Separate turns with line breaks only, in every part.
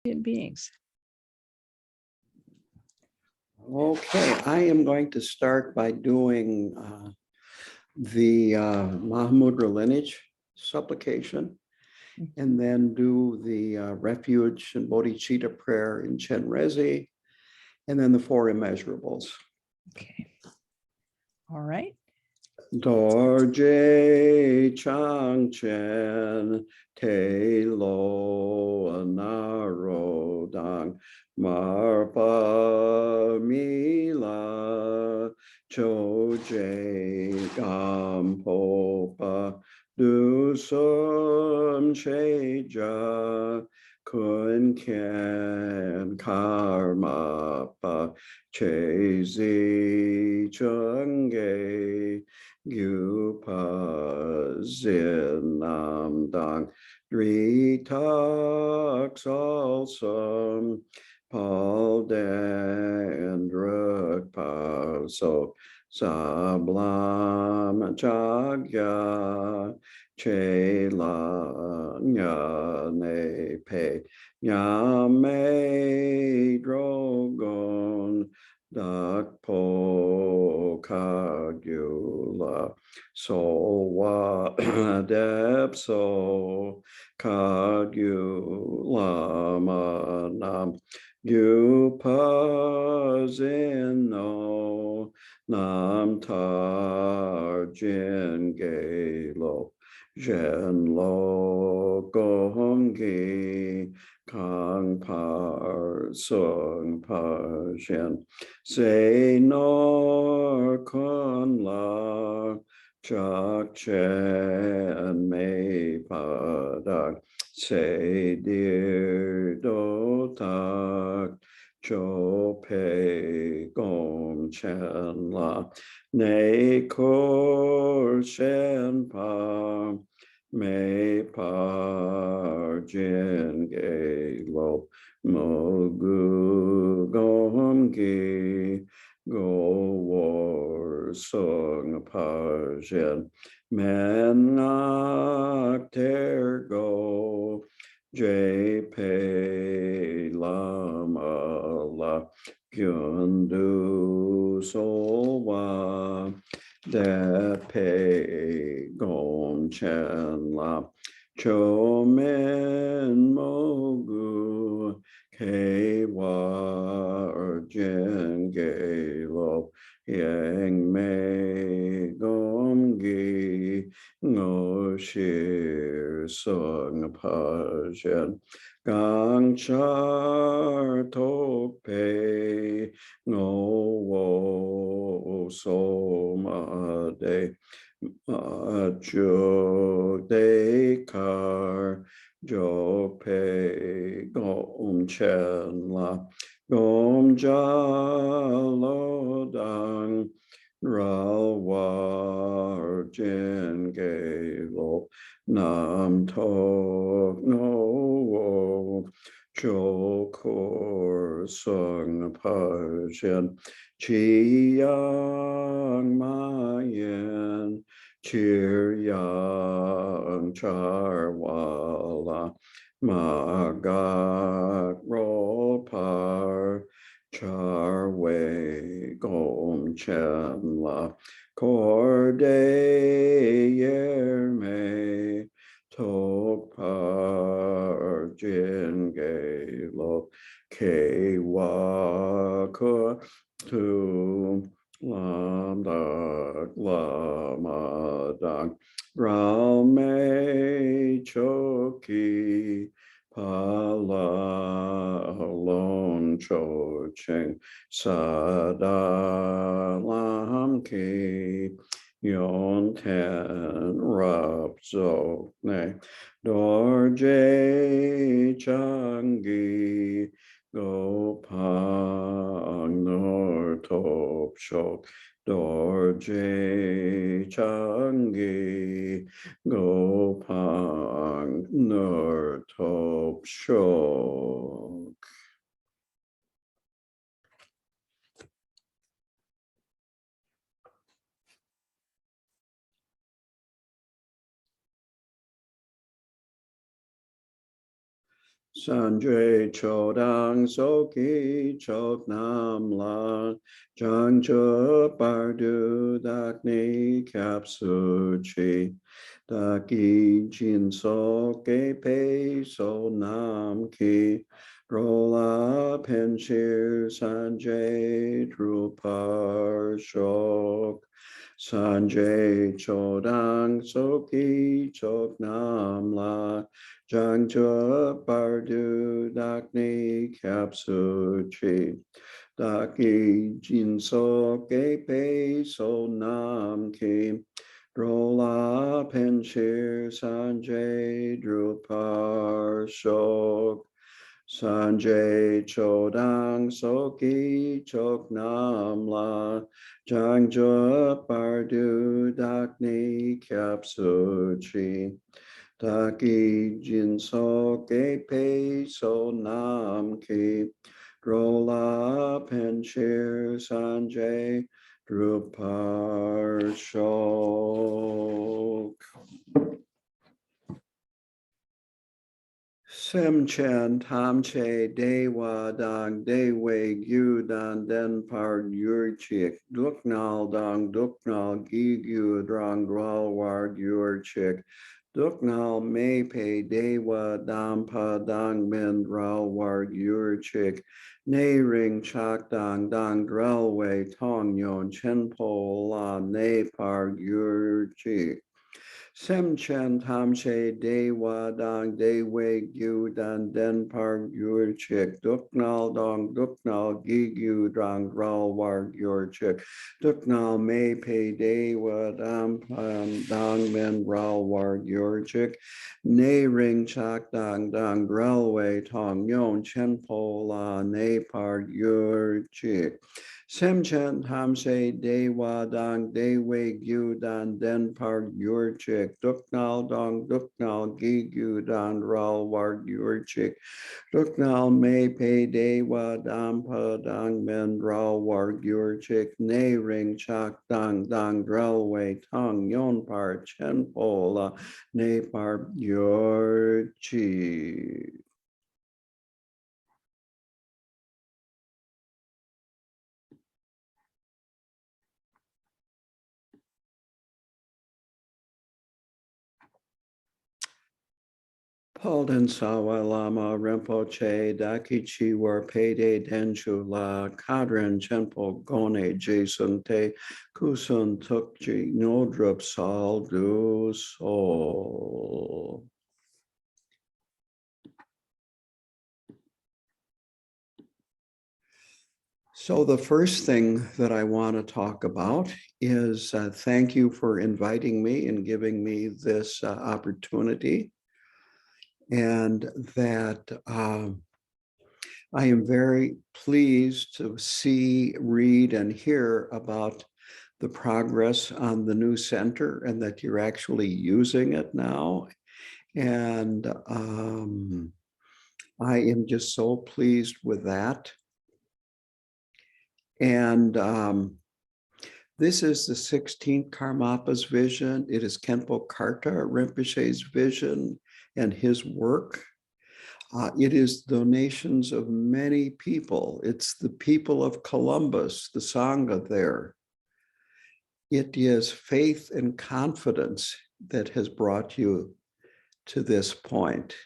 beings.
Okay, I am going to start by doing the Mahamudra Lineage supplication, and then do the refuge and bodhicitta prayer in Chenrezi, and then the four immeasurables.
Okay. All right.
Dorje Changchen Te Lo Narodang Marpa Mila Choje Gampopa Dusum Cheja Kun Ken Karma Pa Chezi Chunge Gyupa Zinam Dang Dritax also Paul Dandruk So Sablam Chagya Chela Nyane Pe Nyame Drogon Dakpo Kagula Sowa Depso Kagula Manam Gupazino Nam Tarjin Galo Genlo Gomgi Kang Par Sung Pajen Say nor kun la chak chen me padak say dear do tak cho pe gom chen la ne kor shen pa me par jin ge lo mogu gom gi go war sung pajen men nak ter go j pe lama la gyundu so wa de pe gom chen la cho men mogu ke war jen ge lo yang me gom gi ngo shir sung pajen gang char tok pe ngo wo so ma de ju de kar jo pe gom chen la gom ja lo dang ral war jen ge lo nam tok no wo cho kor sung pajen chi yang ma yen chir yang char wala ma ga ro par char we gom chen la kor de yer me tok par jin ge lo ke wa ko tu lam da la ma dang ra me choki pa la lon cho cheng sa da lam ki yon ten rab zo ne dor je changi go pang nor top shok dor je changi go pang nor top shok. Sanjay Chodang Soki Chok Nam La Jang Cho Bardu Dakni Kapsu Chi Daki Jin So Ke Pe So Nam Ki Rola Penshir Sanjay Drupar Shok Sanjay Chodang Soki Chok Nam La Jang Cho Bardu Dakni Kapsu Chi Daki Jin So Ke Pe So Nam Ki Rola Penshir Sanjay Drupar Shok Sanjay Chodang Soki Chok Nam La Jang Jo Bardu Dakni Kapsu Chi Daki Jin So Ke Pe So Nam Ki Rola Penshir Sanjay Drupar Shok Sem Chen Tam Che Dewa Dang Dewe Gyu Dan Den Par Yur Chik Duknal Dang Duknal Gi Gyu Drang Dwal War Yur Chik Duknal Mei Pe Dewa Dam Pa Dang Men Dral War Yur Chik Ne Ring Chak Dang Dang Drel Wei Tong Yon Chen Po La Ne Par Yur Chik Sem Chen Tam She Dewa Dang Dewe Gyu Dan Den Par Yur Chik Duknal Dong Duknal Gi Gyu Drang Dral War Yur Chik Duknal Mei Pe Dewa Dam Pan Dang Men Ral War Yur Chik Ne Ring Chak Dang Dang Drel Wei Tong Yon Chen Po La Ne Par Yur Chik Sem Chen Tam She Dewa Dang Dewe Gyu Dan Den Par Yur Chik Duknal Dong Duknal Gi Gyu Dan Ral War Yur Chik Duknal Mei Pe Dewa Dam Pa Dang Men Ral War Yur Chik Ne Ring Chak Dang Dang Drel Wei Tong Yon Par Chen Po La Ne Par Yur Chik Palden Sawa Lama Rinpoche Dakichi War Pede Denshu La Kadran Chenpo Gone Jason Te Kusun Tukji Nodrup Sal Du Sol. So the first thing that I want to talk about is thank you for inviting me and giving me this opportunity. And that I am very pleased to see, read, and hear about the progress on the new center and that you're actually using it now. And I am just so pleased with that. And this is the 16th Karmapa's vision. It is Khenpo Karta Rinpoche's vision and his work. It is donations of many people. It's the people of Columbus, the Sangha there. It is faith and confidence that has brought you to this point.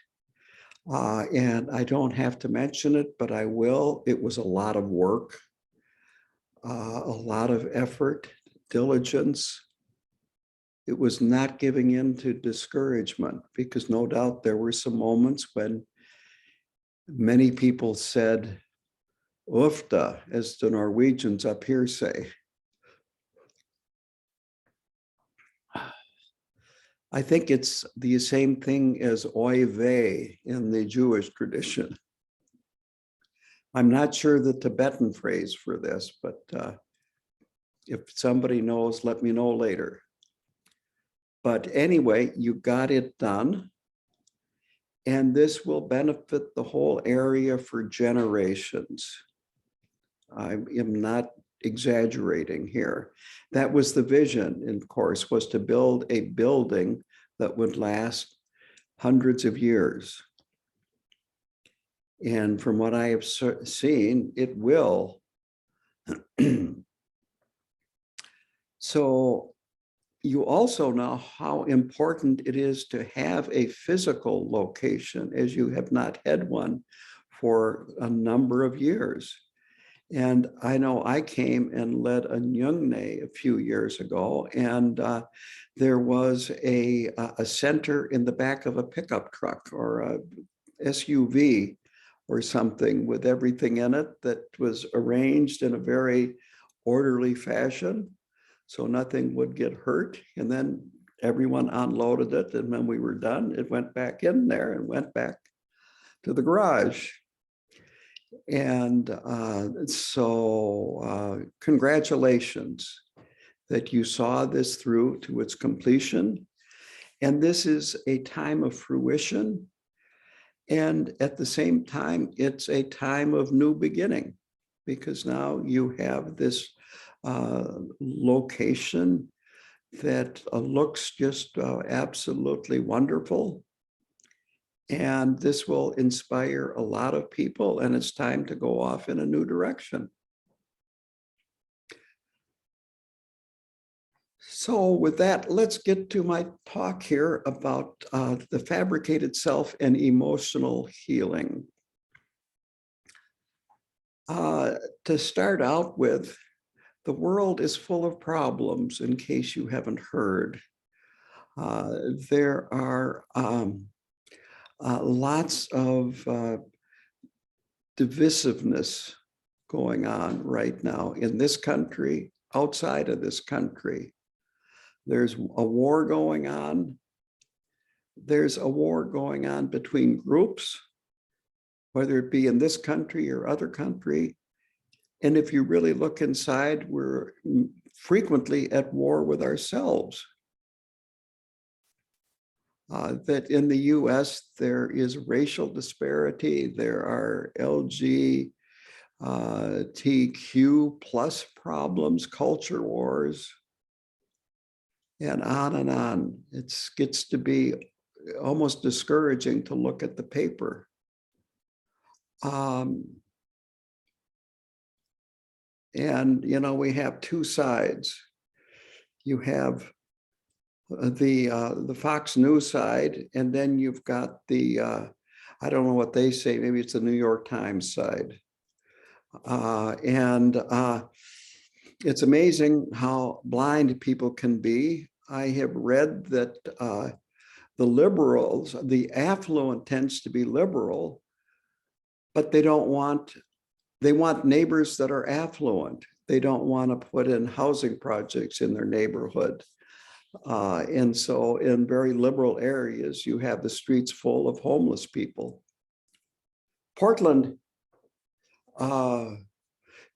And I don't have to mention it, but I will. It was a lot of work, a lot of effort, diligence. It was not giving in to discouragement, because no doubt there were some moments when many people said, "Ufta," as the Norwegians up here say. I think it's the same thing as oy vey in the Jewish tradition. I'm not sure the Tibetan phrase for this, but if somebody knows, let me know later. But anyway, you got it done. And this will benefit the whole area for generations. I am not exaggerating here. That was the vision, of course, was to build a building that would last hundreds of years. And from what I have seen, it will. So you also know how important it is to have a physical location, as you have not had one for a number of years. And I know I came and led a Nyungne a few years ago, and there was a center in the back of a pickup truck or a SUV or something with everything in it that was arranged in a very orderly fashion, so nothing would get hurt. And then everyone unloaded it, and when we were done, it went back in there and went back to the garage. And so congratulations that you saw this through to its completion. And this is a time of fruition. And at the same time, it's a time of new beginning, because now you have this location that looks just absolutely wonderful. And this will inspire a lot of people, and it's time to go off in a new direction. So with that, let's get to my talk here about the fabricated self and emotional healing. To start out with, the world is full of problems, in case you haven't heard. There are lots of divisiveness going on right now in this country, outside of this country. There's a war going on. There's a war going on between groups, whether it be in this country or other country. And if you really look inside, we're frequently at war with ourselves. That in the US, there is racial disparity. There are LGBTQ plus problems, culture wars, and on and on. It gets to be almost discouraging to look at the paper. And, you know, we have two sides. You have the Fox News side, and then you've got the, I don't know what they say, maybe it's the New York Times side. It's amazing how blind people can be. I have read that the liberals, the affluent tends to be liberal, but they want neighbors that are affluent. They don't want to put in housing projects in their neighborhood. And so in very liberal areas, you have the streets full of homeless people. Portland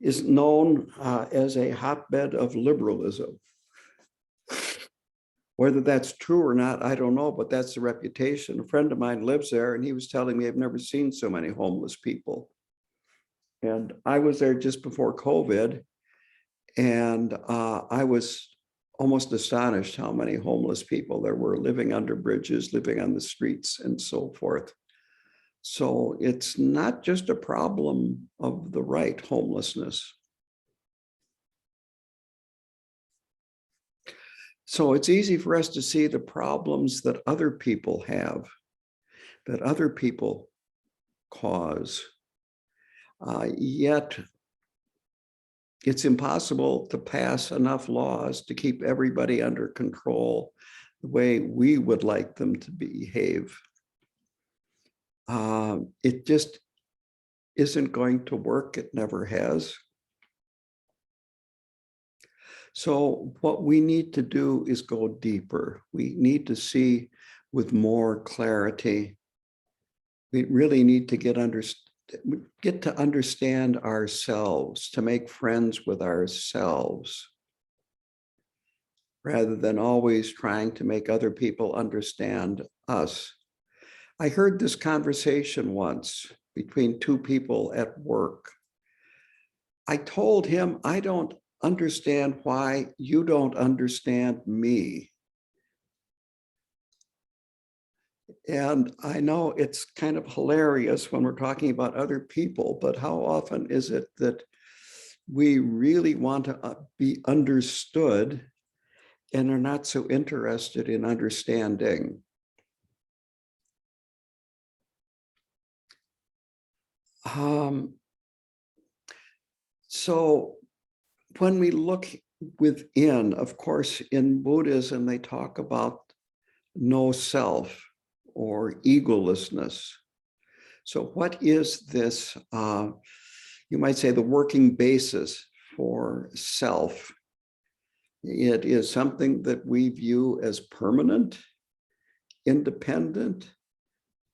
is known as a hotbed of liberalism. Whether that's true or not, I don't know, but that's the reputation. A friend of mine lives there, and he was telling me, I've never seen so many homeless people. And I was there just before COVID, and I was almost astonished how many homeless people there were living under bridges, living on the streets, and so forth. So it's not just a problem of the right, homelessness. So it's easy for us to see the problems that other people have, that other people cause. Yet it's impossible to pass enough laws to keep everybody under control the way we would like them to behave. It just isn't going to work. It never has. So what we need to do is go deeper. We need to see with more clarity. We really need to get to understand ourselves, to make friends with ourselves, rather than always trying to make other people understand us. I heard this conversation once between two people at work. I told him, I don't understand why you don't understand me. And I know it's kind of hilarious when we're talking about other people, but how often is it that we really want to be understood and are not so interested in understanding? So when we look within, of course, in Buddhism, they talk about no self or egolessness. So what is this, you might say, the working basis for self? It is something that we view as permanent, independent,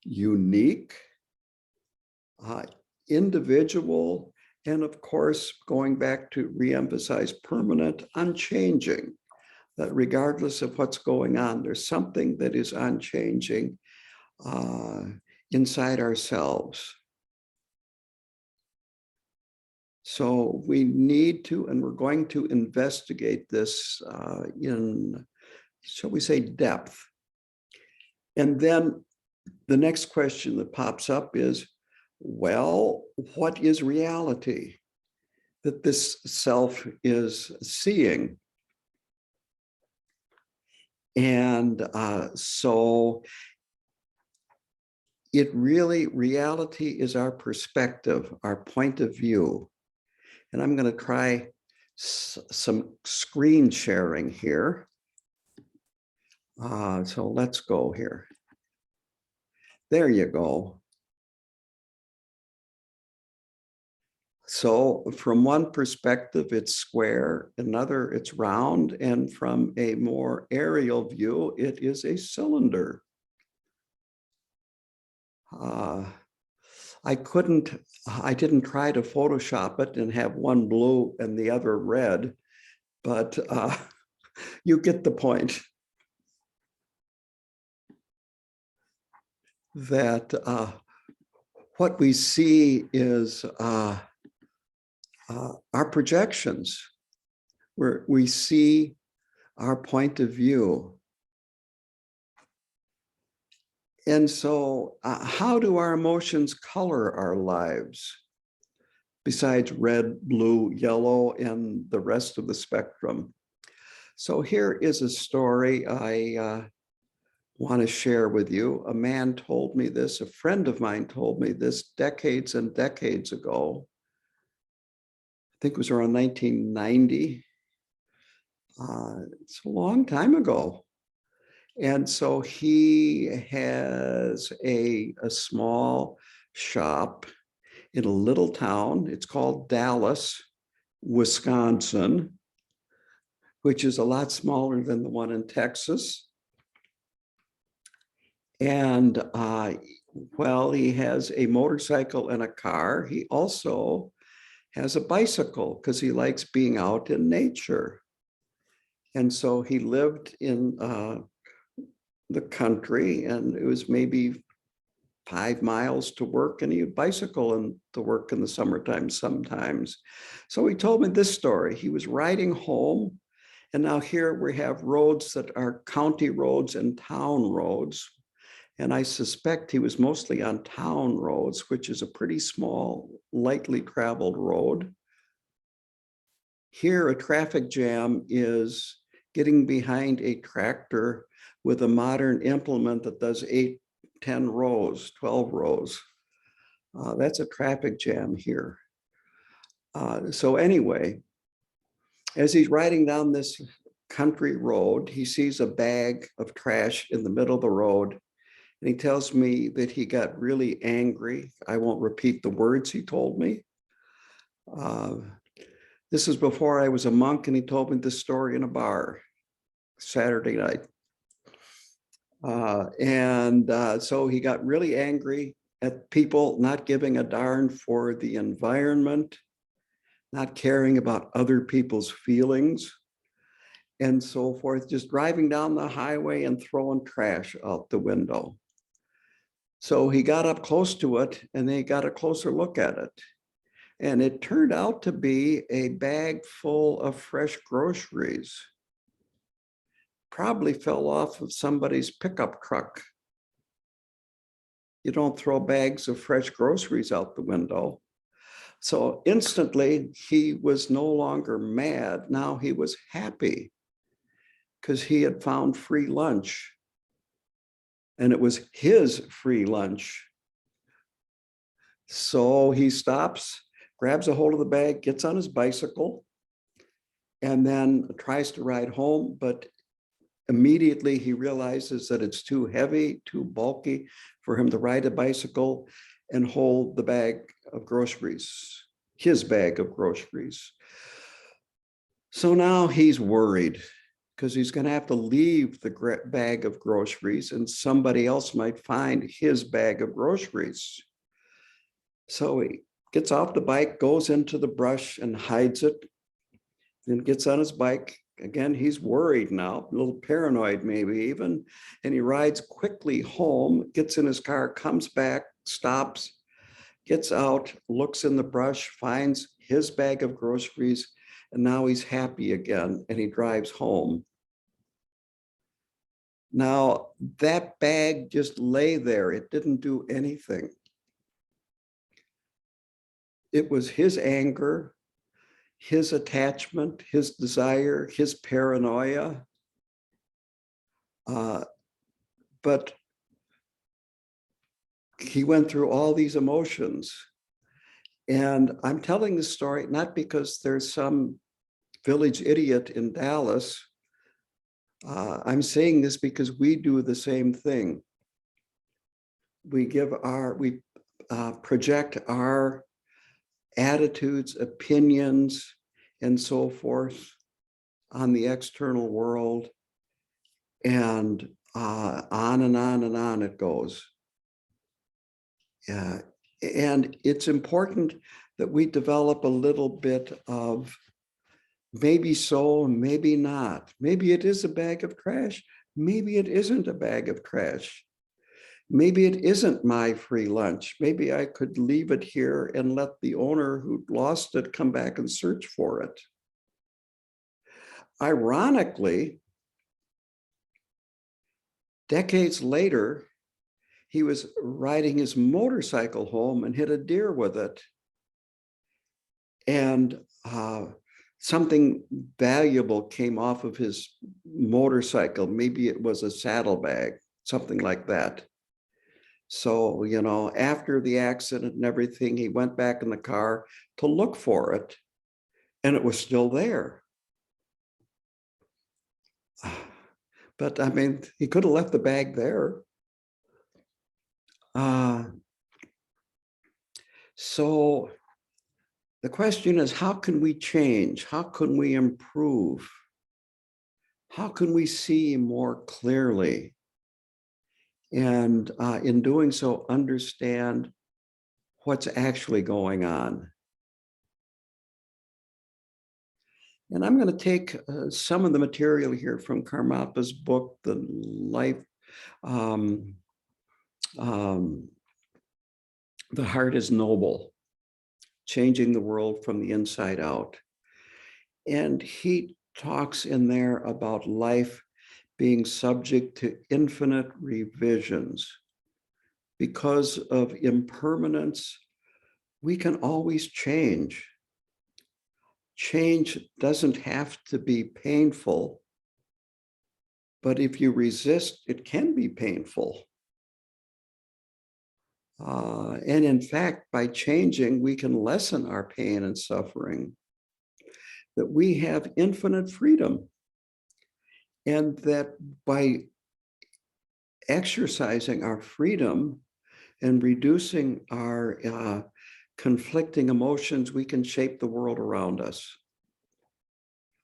unique, individual, and of course, going back to reemphasize permanent, unchanging, that regardless of what's going on, there's something that is unchanging inside ourselves. So we need to, and we're going to investigate this in, shall we say, depth. And then the next question that pops up is, well, what is reality that this self is seeing? And so reality is our perspective, our point of view. And I'm going to try some screen sharing here. So let's go here. There you go. So from one perspective, it's square, another, it's round, and from a more aerial view, it is a cylinder. I didn't try to Photoshop it and have one blue and the other red, but you get the point. That what we see is our projections, where we see our point of view. And so how do our emotions color our lives besides red, blue, yellow, and the rest of the spectrum? So here is a story I want to share with you. A man told me this, a friend of mine told me this decades and decades ago. I think it was around 1990. It's a long time ago. And so he has a small shop in a little town. It's called Dallas, Wisconsin, which is a lot smaller than the one in Texas. And well, he has a motorcycle and a car. He also has a bicycle because he likes being out in nature. And so he lived in the country, and it was maybe 5 miles to work, and he would bicycle and to work in the summertime sometimes. So he told me this story. He was riding home, and now here we have roads that are county roads and town roads. And I suspect he was mostly on town roads, which is a pretty small, lightly traveled road. Here, a traffic jam is getting behind a tractor with a modern implement that does 8, 10 rows, 12 rows. That's a traffic jam here. So anyway, as he's riding down this country road, he sees a bag of trash in the middle of the road. And he tells me that he got really angry. I won't repeat the words he told me. This is before I was a monk, and he told me this story in a bar Saturday night. So he got really angry at people not giving a darn for the environment, not caring about other people's feelings, and so forth, just driving down the highway and throwing trash out the window. So he got up close to it, and they got a closer look at it. And it turned out to be a bag full of fresh groceries. Probably fell off of somebody's pickup truck. you don't throw bags of fresh groceries out the window. So instantly he was no longer mad. Now he was happy because he had found free lunch. And it was his free lunch. So he stops, grabs a hold of the bag, gets on his bicycle, and then tries to ride home. But immediately he realizes that it's too heavy, too bulky for him to ride a bicycle and hold the bag of groceries, his bag of groceries. So now he's worried because he's going to have to leave the bag of groceries and somebody else might find his bag of groceries. So he gets off the bike, goes into the brush and hides it, then gets on his bike. Again, he's worried now, a little paranoid maybe even, and he rides quickly home, gets in his car, comes back, stops, gets out, looks in the brush, finds his bag of groceries, and now he's happy again, and he drives home. Now, that bag just lay there. It didn't do anything. It was his anger, his attachment, his desire, his paranoia. But he went through all these emotions. And I'm telling this story not because there's some village idiot in Dallas. I'm saying this because we do the same thing. We project our attitudes, opinions, and so forth on the external world, and on and on and on it goes. And it's important that we develop a little bit of maybe so, maybe not. Maybe it is a bag of trash. Maybe it isn't a bag of trash. Maybe it isn't my free lunch. Maybe I could leave it here and let the owner who lost it come back and search for it. Ironically, decades later, he was riding his motorcycle home and hit a deer with it. And something valuable came off of his motorcycle. Maybe it was a saddlebag, something like that. So, you know, after the accident and everything, he went back in the car to look for it, and it was still there. But I mean, he could have left the bag there. So the question is, how can we change? How can we improve? How can we see more clearly? And in doing so, understand what's actually going on. And I'm going to take some of the material here from Karmapa's book, The Life, The Heart is Noble, Changing the World from the Inside Out. And he talks in there about life being subject to infinite revisions. Because of impermanence, we can always change. Change doesn't have to be painful, but if you resist, it can be painful. And in fact, by changing, we can lessen our pain and suffering, that we have infinite freedom, and that by exercising our freedom and reducing our conflicting emotions, we can shape the world around us.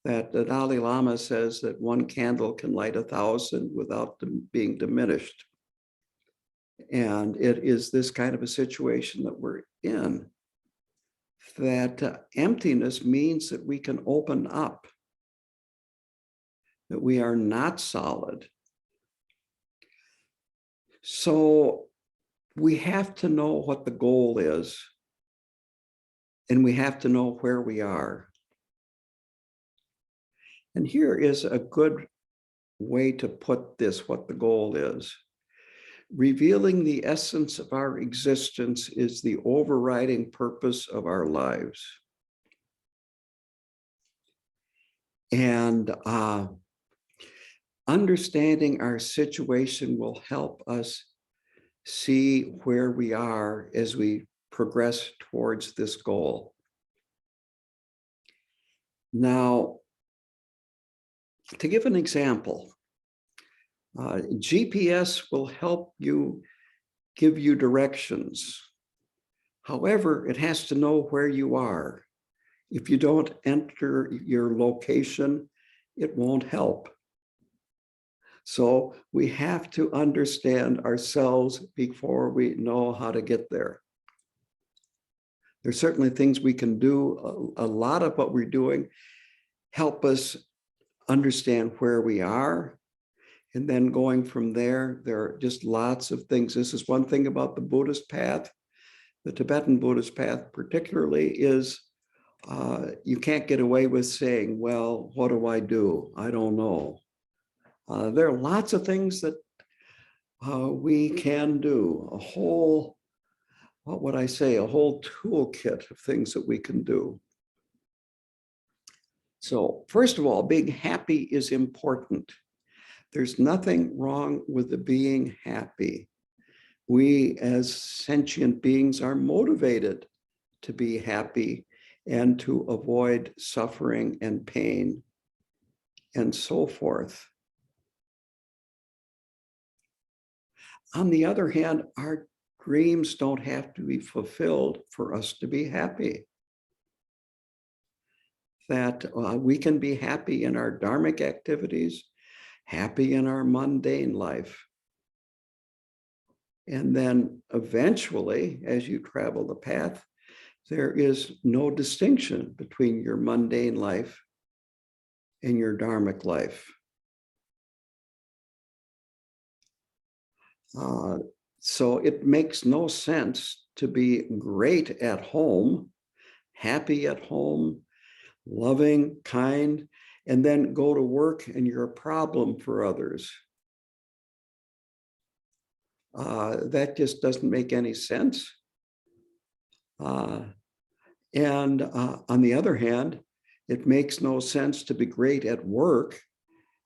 That the Dalai Lama says that one candle can light 1,000 without being diminished. And it is this kind of a situation that we're in, that emptiness means that we can open up, that we are not solid. So we have to know what the goal is, and we have to know where we are. And here is a good way to put this, what the goal is. Revealing the essence of our existence is the overriding purpose of our lives. And understanding our situation will help us see where we are as we progress towards this goal. Now, to give an example, GPS will help you give you directions. However, it has to know where you are. If you don't enter your location, it won't help. So we have to understand ourselves before we know how to get there. There's certainly things we can do. A lot of what we're doing help us understand where we are. And then going from there, there are just lots of things. This is one thing about the Buddhist path. The Tibetan Buddhist path particularly is you can't get away with saying, well, what do I do? I don't know. There are lots of things that we can do, a whole, what would I say, a whole toolkit of things that we can do. So first of all, being happy is important. There's nothing wrong with the being happy. We as sentient beings are motivated to be happy and to avoid suffering and pain and so forth. On the other hand, our dreams don't have to be fulfilled for us to be happy. That we can be happy in our dharmic activities, happy in our mundane life. And then eventually, as you travel the path, there is no distinction between your mundane life and your dharmic life. So it makes no sense to be great at home, happy at home, loving, kind, and then go to work and you're a problem for others. That just doesn't make any sense. And on the other hand, it makes no sense to be great at work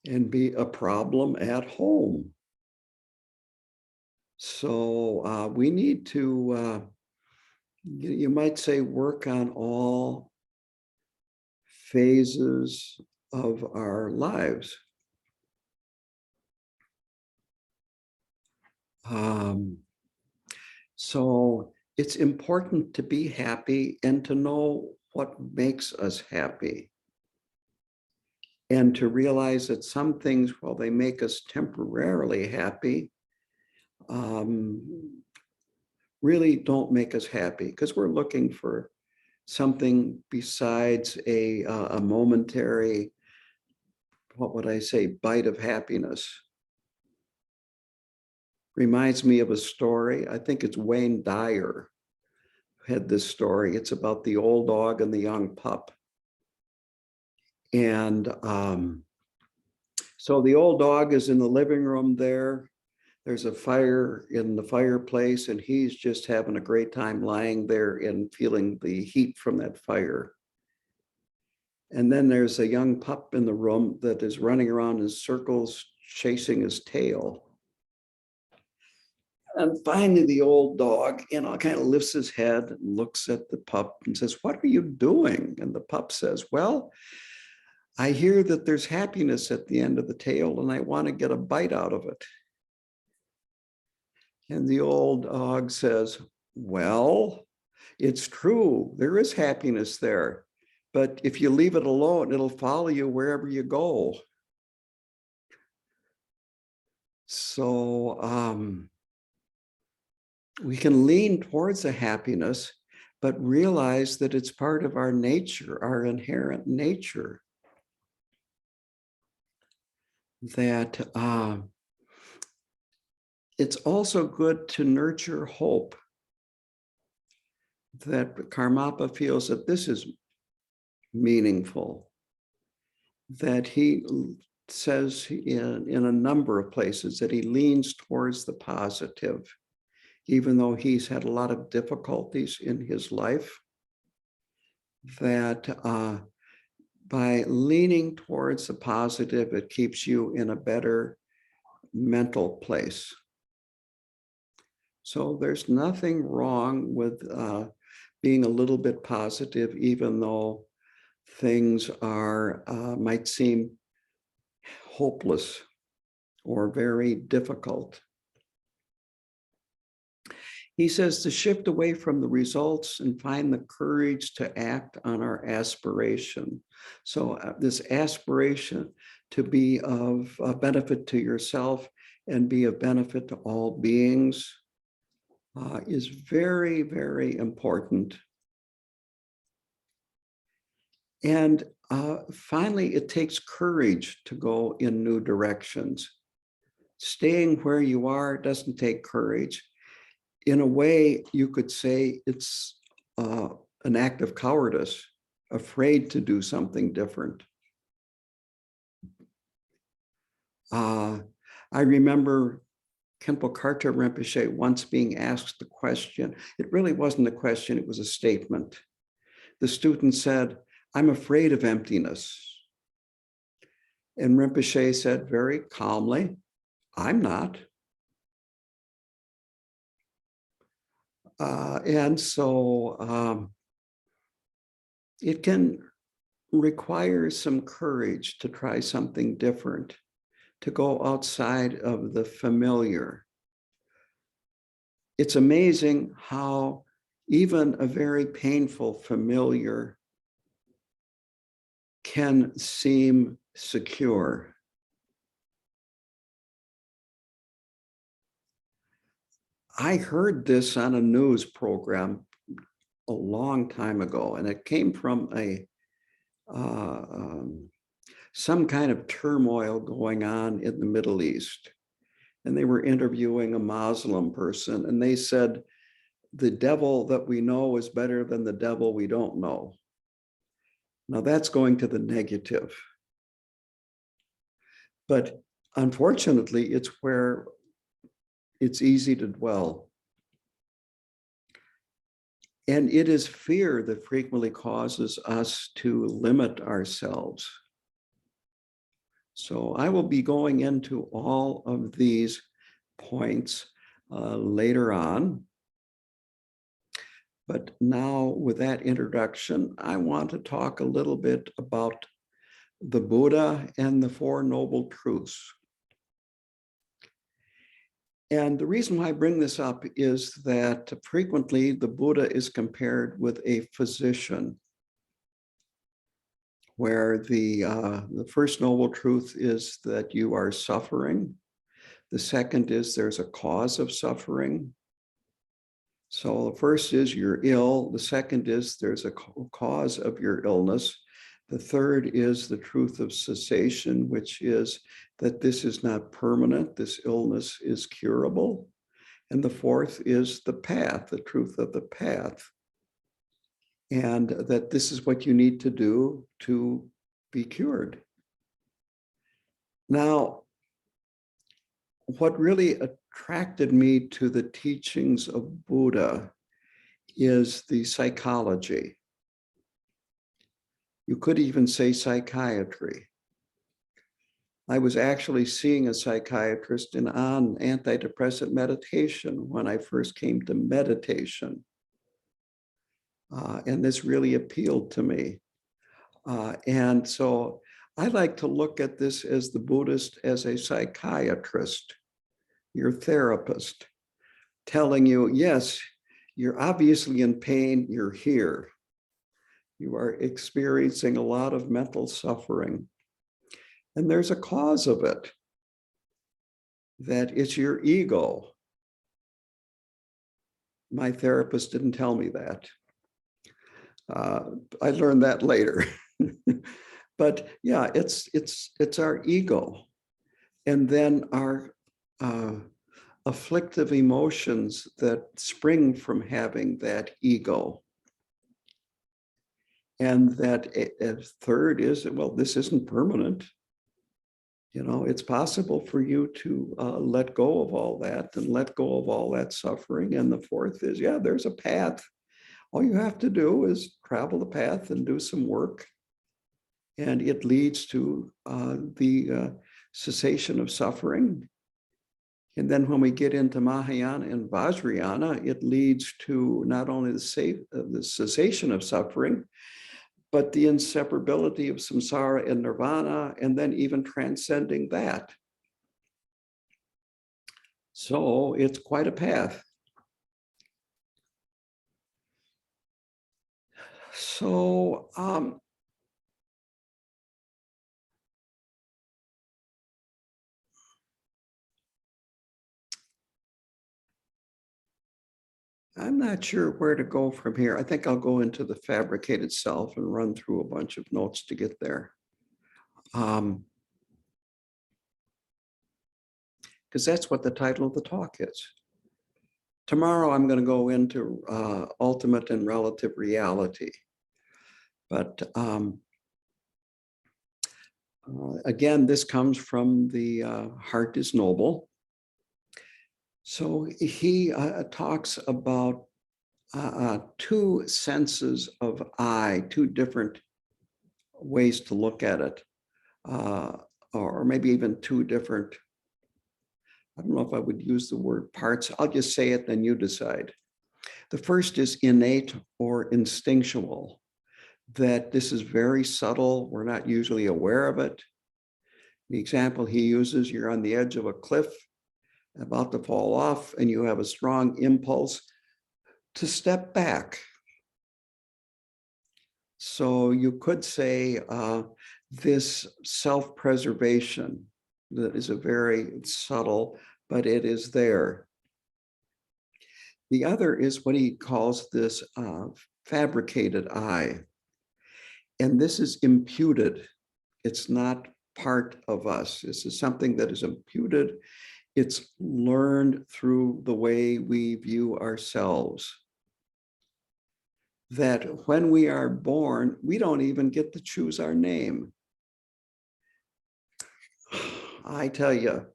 and be a problem at home. So we need to, you might say, work on all phases of our lives. So it's important to be happy and to know what makes us happy. And to realize that some things, while they make us temporarily happy, really don't make us happy because we're looking for something besides a momentary, what would I say, bite of happiness. Reminds me of a story. I think it's Wayne Dyer had this story. It's about the old dog and the young pup. And so the old dog is in the living room there. There's a fire in the fireplace, and he's just having a great time lying there and feeling the heat from that fire. And then there's a young pup in the room that is running around in circles, chasing his tail. And finally, the old dog, kind of lifts his head and looks at the pup and says, "What are you doing?" And the pup says, "Well, I hear that there's happiness at the end of the tail, and I want to get a bite out of it." And the old dog says, "Well, it's true. There is happiness there. But if you leave it alone, it'll follow you wherever you go." So we can lean towards the happiness, but realize that it's part of our nature, our inherent nature. That it's also good to nurture hope. That Karmapa feels that this is meaningful. That he says in a number of places that he leans towards the positive, even though he's had a lot of difficulties in his life, that by leaning towards the positive, it keeps you in a better mental place. So there's nothing wrong with being a little bit positive, even though things are might seem hopeless or very difficult. He says to shift away from the results and find the courage to act on our aspiration. So this aspiration to be of benefit to yourself and be of benefit to all beings is very, very important. And finally, it takes courage to go in new directions. Staying where you are doesn't take courage. In a way, you could say it's an act of cowardice, afraid to do something different. I remember Khenpo Karthar Rinpoche once being asked the question. It really wasn't a question, it was a statement. The student said, "I'm afraid of emptiness." And Rinpoche said very calmly, "I'm not." And so it can require some courage to try something different, to go outside of the familiar. It's amazing how even a very painful familiar can seem secure. I heard this on a news program a long time ago, and it came from some kind of turmoil going on in the Middle East. And they were interviewing a Muslim person, and they said, "The devil that we know is better than the devil we don't know." Now that's going to the negative. But unfortunately, it's where it's easy to dwell. And it is fear that frequently causes us to limit ourselves. So I will be going into all of these points later on. But now with that introduction, I want to talk a little bit about the Buddha and the Four Noble Truths. And the reason why I bring this up is that frequently the Buddha is compared with a physician, where the first noble truth is that you are suffering. The second is there's a cause of suffering. So the first is you're ill. The second is there's a cause of your illness. The third is the truth of cessation, which is that this is not permanent. This illness is curable. And the fourth is the path, the truth of the path. And that this is what you need to do to be cured. Now, what really attracted me to the teachings of Buddha is the psychology. You could even say psychiatry. I was actually seeing a psychiatrist on antidepressant meditation when I first came to meditation. And this really appealed to me. And so I like to look at this as the Buddhist as a psychiatrist, your therapist, telling you, yes, you're obviously in pain, you're here. You are experiencing a lot of mental suffering. And there's a cause of it, that it's your ego. My therapist didn't tell me that. I learned that later. But yeah, it's our ego. And then our afflictive emotions that spring from having that ego. And that third is, well, this isn't permanent. It's possible for you to let go of all that and let go of all that suffering. And the fourth is, yeah, there's a path. All you have to do is travel the path and do some work. And it leads to the cessation of suffering. And then when we get into Mahayana and Vajrayana, it leads to not only the cessation of suffering, but the inseparability of samsara and nirvana, and then even transcending that. So it's quite a path. So I'm not sure where to go from here. I think I'll go into the fabricated self and run through a bunch of notes to get there. Because that's what the title of the talk is. Tomorrow, I'm going to go into ultimate and relative reality. But again, this comes from the Heart is Noble. So he talks about two senses of I, two different ways to look at it, or maybe even two different, I don't know if I would use the word parts. I'll just say it, then you decide. The first is innate or instinctual, that this is very subtle. We're not usually aware of it. The example he uses, you're on the edge of a cliff, about to fall off, and you have a strong impulse to step back. So you could say this self-preservation that is a very subtle, but it is there. The other is what he calls this fabricated eye. And this is imputed. It's not part of us. This is something that is imputed. It's learned through the way we view ourselves. That when we are born, we don't even get to choose our name. I tell you,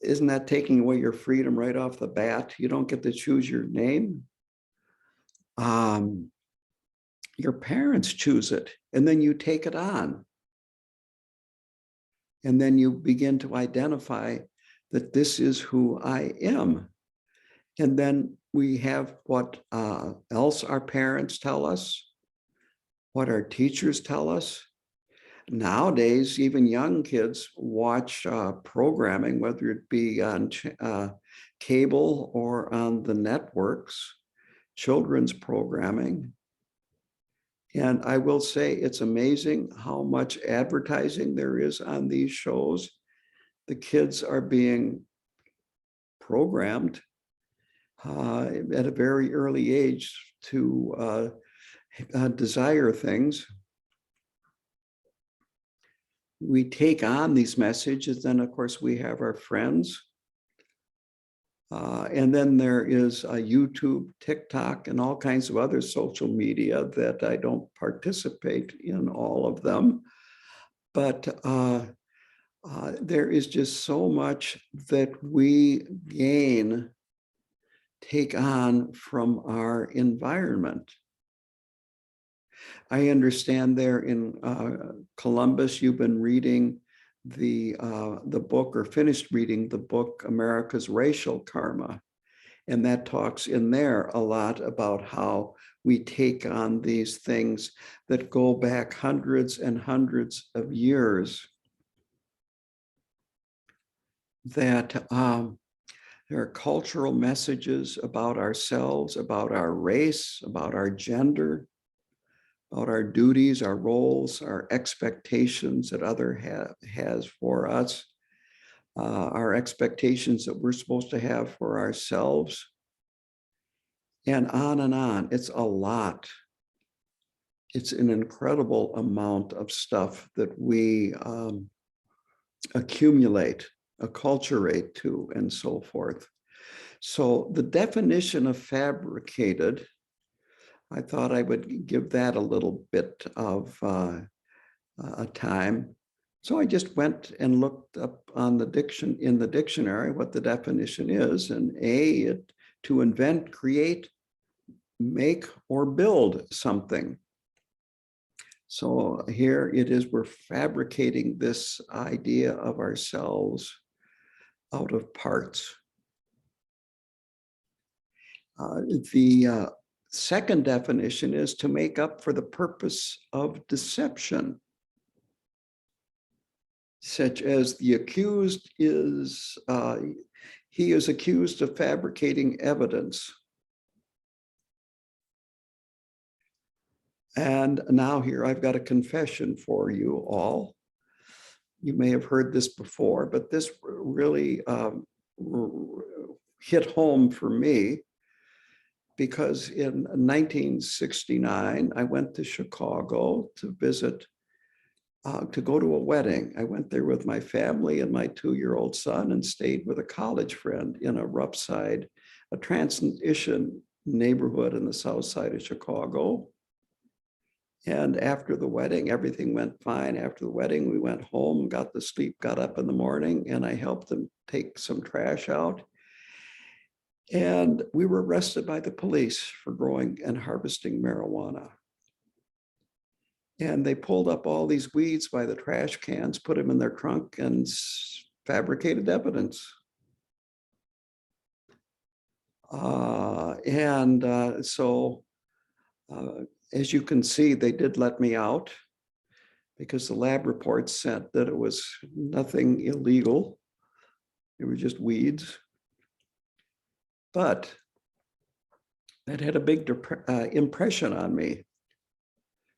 isn't that taking away your freedom right off the bat? You don't get to choose your name. Your parents choose it, and then you take it on. And then you begin to identify that this is who I am. And then we have what else our parents tell us, what our teachers tell us. Nowadays, even young kids watch programming, whether it be on cable or on the networks, children's programming. And I will say it's amazing how much advertising there is on these shows. The kids are being programmed at a very early age to desire things. We take on these messages, then of course we have our friends. And then there is YouTube, TikTok, and all kinds of other social media that I don't participate in all of them. But there is just so much that we take on from our environment. I understand there in Columbus, you've been reading the book, or finished reading the book, America's Racial Karma. And that talks in there a lot about how we take on these things that go back hundreds and hundreds of years. That there are cultural messages about ourselves, about our race, about our gender, about our duties, our roles, our expectations that other has for us, our expectations that we're supposed to have for ourselves, and on and on. It's a lot. It's an incredible amount of stuff that we accumulate, acculturate to, and so forth. So the definition of fabricated, I thought I would give that a little bit of a time. So I just went and looked up on the dictionary what the definition is, and to invent, create, make, or build something. So here it is, we're fabricating this idea of ourselves out of parts. The second definition is to make up for the purpose of deception, such as the accused is, he is accused of fabricating evidence. And now here I've got a confession for you all. You may have heard this before, but this really hit home for me, because in 1969, I went to Chicago to visit, to go to a wedding. I went there with my family and my 2-year-old son, and stayed with a college friend in a rough side, a transition neighborhood in the south side of Chicago. And after the wedding, everything went fine. After the wedding, we went home, got to sleep, got up in the morning, and I helped them take some trash out. And we were arrested by the police for growing and harvesting marijuana. And they pulled up all these weeds by the trash cans, put them in their trunk, and fabricated evidence. As you can see, they did let me out, because the lab reports said that it was nothing illegal. It was just weeds. But that had a big impression on me.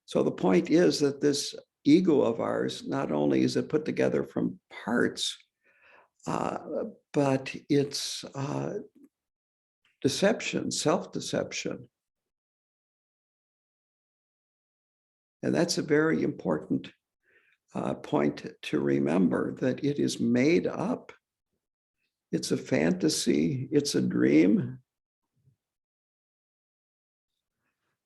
So the point is that this ego of ours, not only is it put together from parts, but it's deception, self-deception. And that's a very important point to remember, that it is made up. It's a fantasy, it's a dream.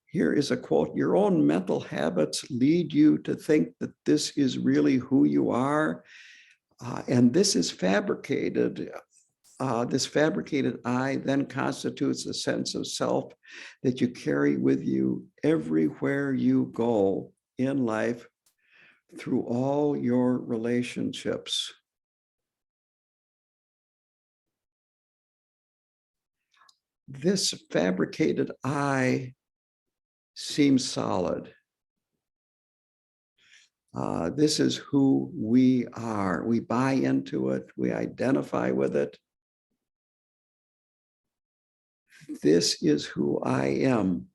Here is a quote: "Your own mental habits lead you to think that this is really who you are, and this is fabricated. This fabricated I then constitutes a sense of self that you carry with you everywhere you go in life, through all your relationships." This fabricated I seems solid. This is who we are. We buy into it. We identify with it. This is who I am.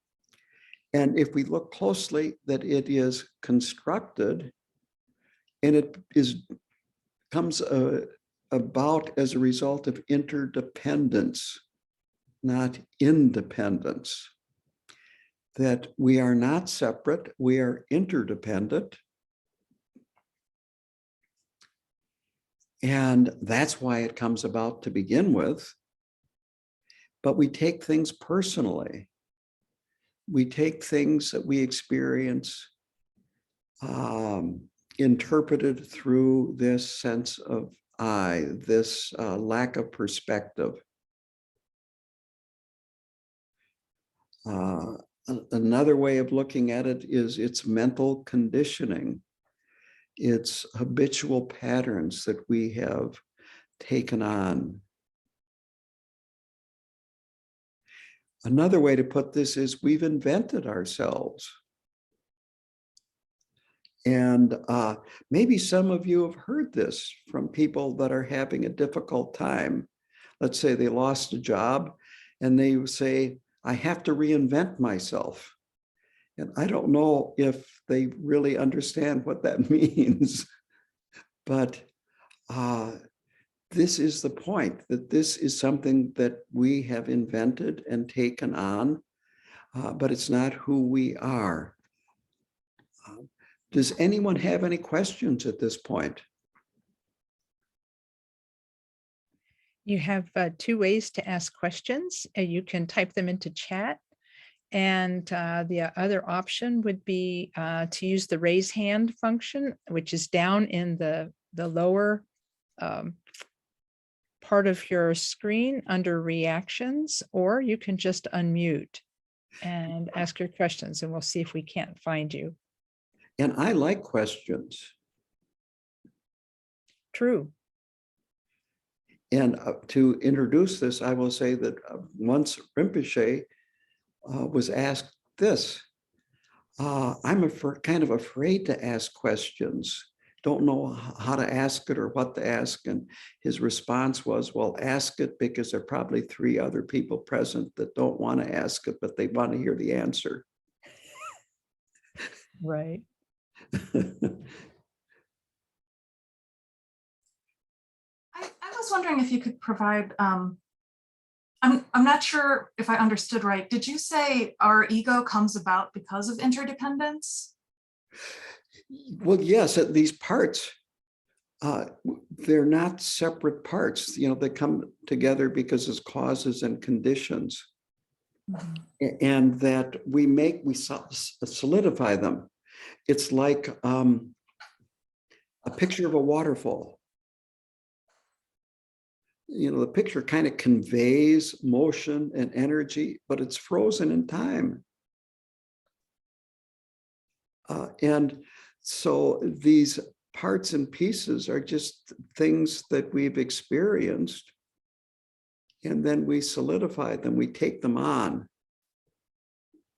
And if we look closely, that it is constructed, and it comes about as a result of interdependence, not independence. That we are not separate, we are interdependent. And that's why it comes about to begin with. But we take things personally. We take things that we experience interpreted through this sense of I, this lack of perspective. Another way of looking at it is its mental conditioning. It's habitual patterns that we have taken on. Another way to put this is we've invented ourselves. And maybe some of you have heard this from people that are having a difficult time. Let's say they lost a job and they say, I have to reinvent myself. And I don't know if they really understand what that means, but this is the point, that this is something that we have invented and taken on, but it's not who we are. Does anyone have any questions at this point?
You have 2 ways to ask questions. You can type them into chat, And the other option would be to use the raise hand function, which is down in the lower part of your screen under reactions, or you can just unmute and ask your questions, and we'll see if we can't find you.
And I like questions.
True.
And to introduce this, I will say that once Rinpoche was asked this, I'm kind of afraid to ask questions, don't know how to ask it or what to ask. And his response was, well, ask it because there are probably 3 other people present that don't want to ask it, but they want to hear the answer.
Right.
I was wondering if you could provide, I'm not sure if I understood right. Did you say our ego comes about because of interdependence?
Well, yes, these parts, they're not separate parts. You know, they come together because it's causes and conditions. Mm-hmm. And that we solidify them. It's like a picture of a waterfall. You know, the picture kind of conveys motion and energy, but it's frozen in time. And so these parts and pieces are just things that we've experienced, and then we solidify them, we take them on.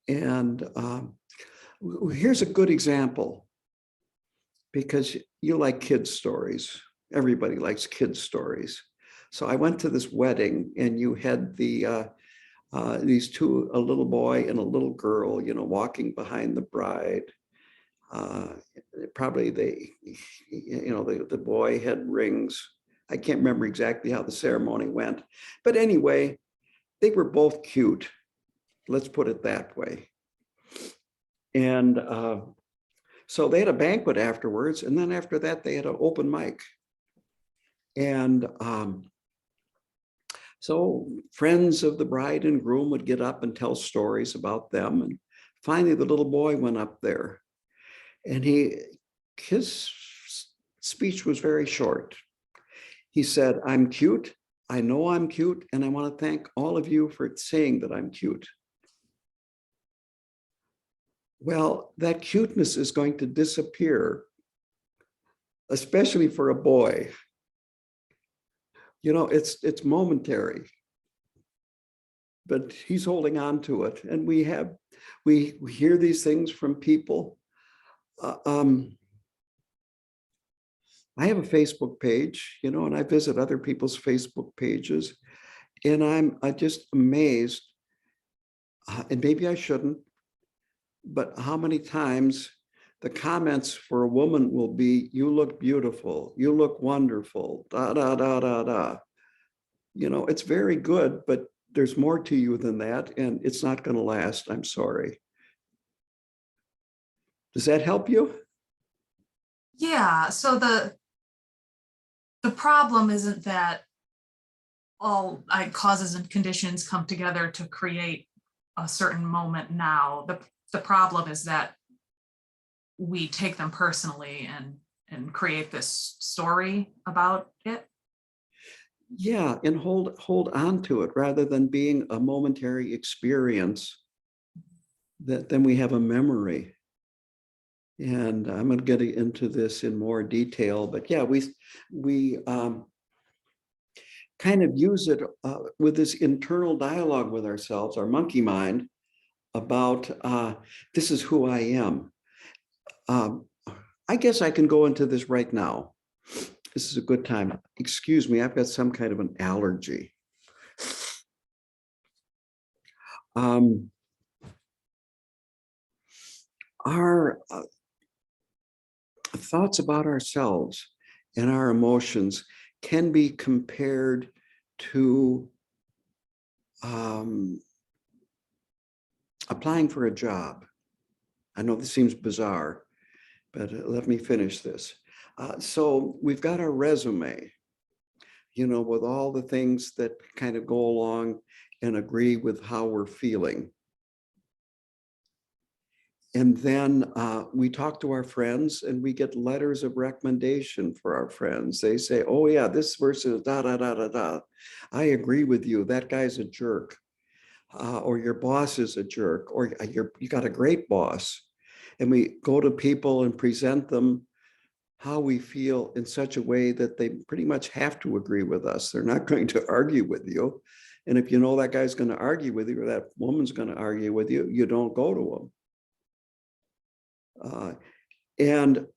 And here's a good example, because you like kids' stories. Everybody likes kids' stories. So I went to this wedding, and you had these two, a little boy and a little girl, you know, walking behind the bride. Probably the boy had rings. I can't remember exactly how the ceremony went, but anyway, they were both cute. Let's put it that way. And so they had a banquet afterwards, and then after that they had an open mic. And so friends of the bride and groom would get up and tell stories about them. And finally, the little boy went up there, and his speech was very short. He said, "I'm cute. I know I'm cute, and I want to thank all of you for saying that I'm cute." Well, that cuteness is going to disappear, especially for a boy. You know, it's momentary, but he's holding on to it. And we hear these things from people. I have a Facebook page, you know, and I visit other people's Facebook pages, and I'm just amazed, and maybe I shouldn't, but how many times the comments for a woman will be, "You look beautiful, you look wonderful, da, da, da, da, da." You know, it's very good, but there's more to you than that, and it's not going to last. I'm sorry. Does that help you?
Yeah, so the problem isn't that all causes and conditions come together to create a certain moment now. The problem is that we take them personally and create this story about it.
Yeah, and hold on to it rather than being a momentary experience. That then we have a memory. And I'm going to get into this in more detail, but yeah, we kind of use it with this internal dialogue with ourselves, our monkey mind, about this is who I am. I guess I can go into this right now. This is a good time. Excuse me, I've got some kind of an allergy. Our thoughts about ourselves and our emotions can be compared to applying for a job. I know this seems bizarre, but let me finish this. So we've got our resume, you know, with all the things that kind of go along and agree with how we're feeling. And then we talk to our friends and we get letters of recommendation for our friends. They say, oh yeah, this verse is da, da, da, da, da. I agree with you. That guy's a jerk. Or your boss is a jerk, or you got a great boss. And we go to people and present them how we feel in such a way that they pretty much have to agree with us. They're not going to argue with you. And if you know that guy's going to argue with you, or that woman's going to argue with you, you don't go to them. And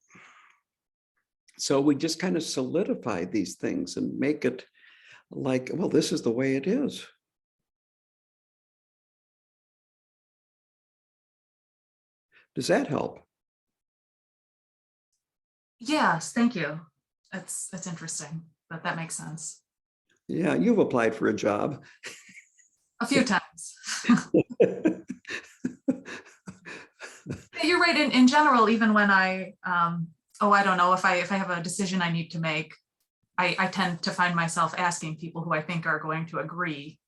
so we just kind of solidify these things and make it like, well, this is the way it is. Does that help?
Yes, thank you. That's interesting, but that makes sense.
Yeah, you've applied for a job.
A few times. You're right. In general, even when I don't know, if I have a decision I need to make, I tend to find myself asking people who I think are going to agree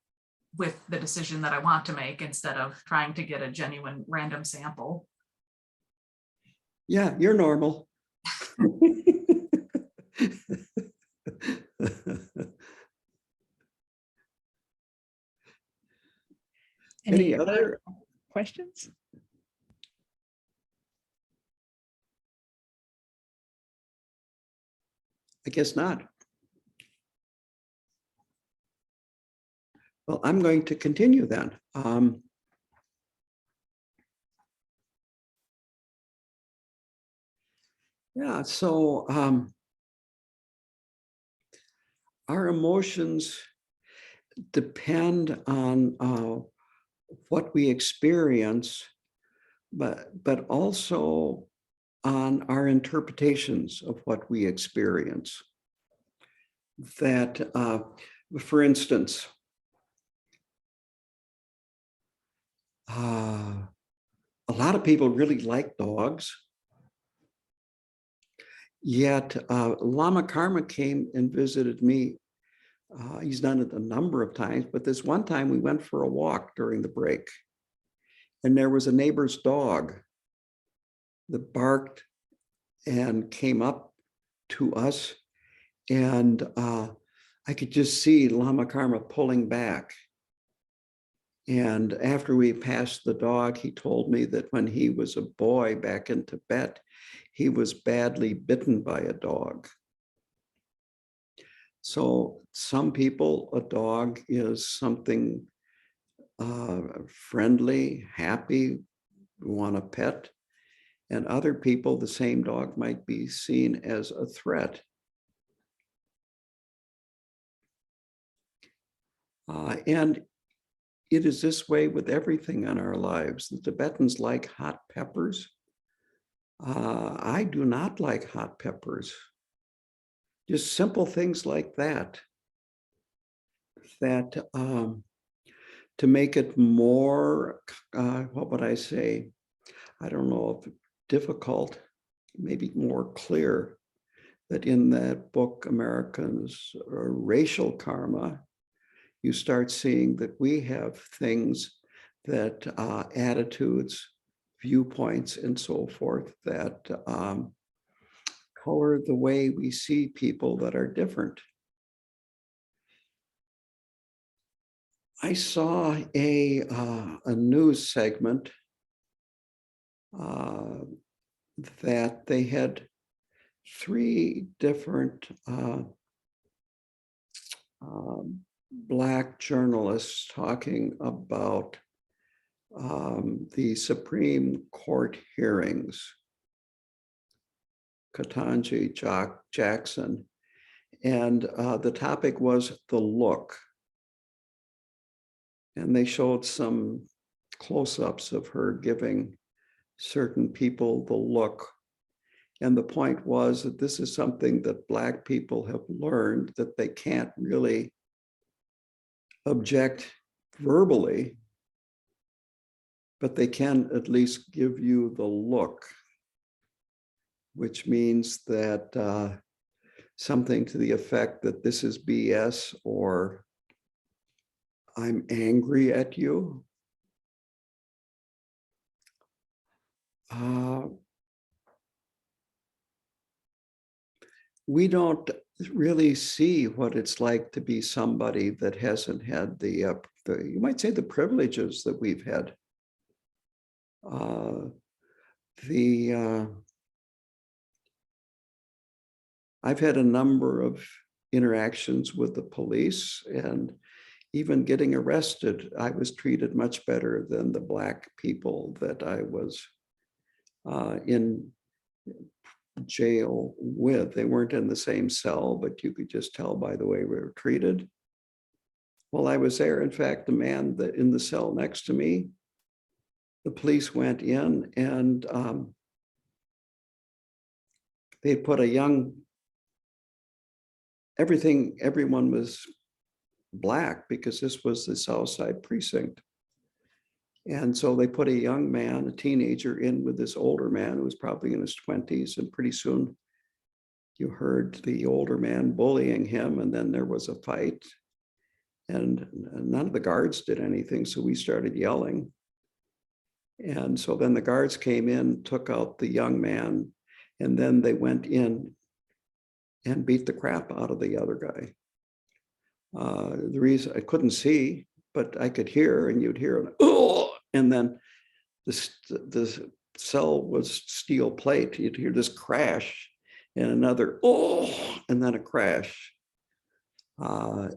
with the decision that I want to make instead of trying to get a genuine random sample.
Yeah, you're normal. Any other
questions?
I guess not. Well, I'm going to continue then. Yeah, so our emotions depend on what we experience, but also on our interpretations of what we experience. That, for instance, a lot of people really like dogs. Yet Lama Karma came and visited me. He's done it a number of times, but this one time we went for a walk during the break, and there was a neighbor's dog that barked and came up to us, and I could just see Lama Karma pulling back. And after we passed the dog, he told me that when he was a boy back in Tibet, he was badly bitten by a dog. So some people, a dog is something friendly, happy, want a pet. And other people, the same dog might be seen as a threat. And it is this way with everything in our lives. The Tibetans like hot peppers. I do not like hot peppers. Just simple things like that, that to make it more, what would I say? I don't know if difficult, maybe more clear, that in that book, Americans Racial Karma, you start seeing that we have things that attitudes, viewpoints, and so forth that color the way we see people that are different. I saw a news segment that they had 3 different Black journalists talking about the Supreme Court hearings, Ketanji Jackson, and the topic was the look. And they showed some close-ups of her giving certain people the look. And the point was that this is something that Black people have learned, that they can't really object verbally, but they can at least give you the look, which means that something to the effect that this is BS, or I'm angry at you. we don't really see what it's like to be somebody that hasn't had the you might say, the privileges that we've had. I've had a number of interactions with the police, and even getting arrested, I was treated much better than the Black people that I was in jail with. They weren't in the same cell, but you could just tell by the way we were treated. While I was there, in fact, the man that in the cell next to me, the police went in and they put a young, everyone was Black because this was the South Side precinct. And so they put a young man, a teenager, in with this older man who was probably in his 20s. And pretty soon you heard the older man bullying him, and then there was a fight. And none of the guards did anything, so we started yelling. And so then the guards came in, took out the young man, and then they went in and beat the crap out of the other guy. The reason I couldn't see, but I could hear, and you'd hear an, oh, and then the cell was steel plate. You'd hear this crash and another, oh, and then a crash. Well,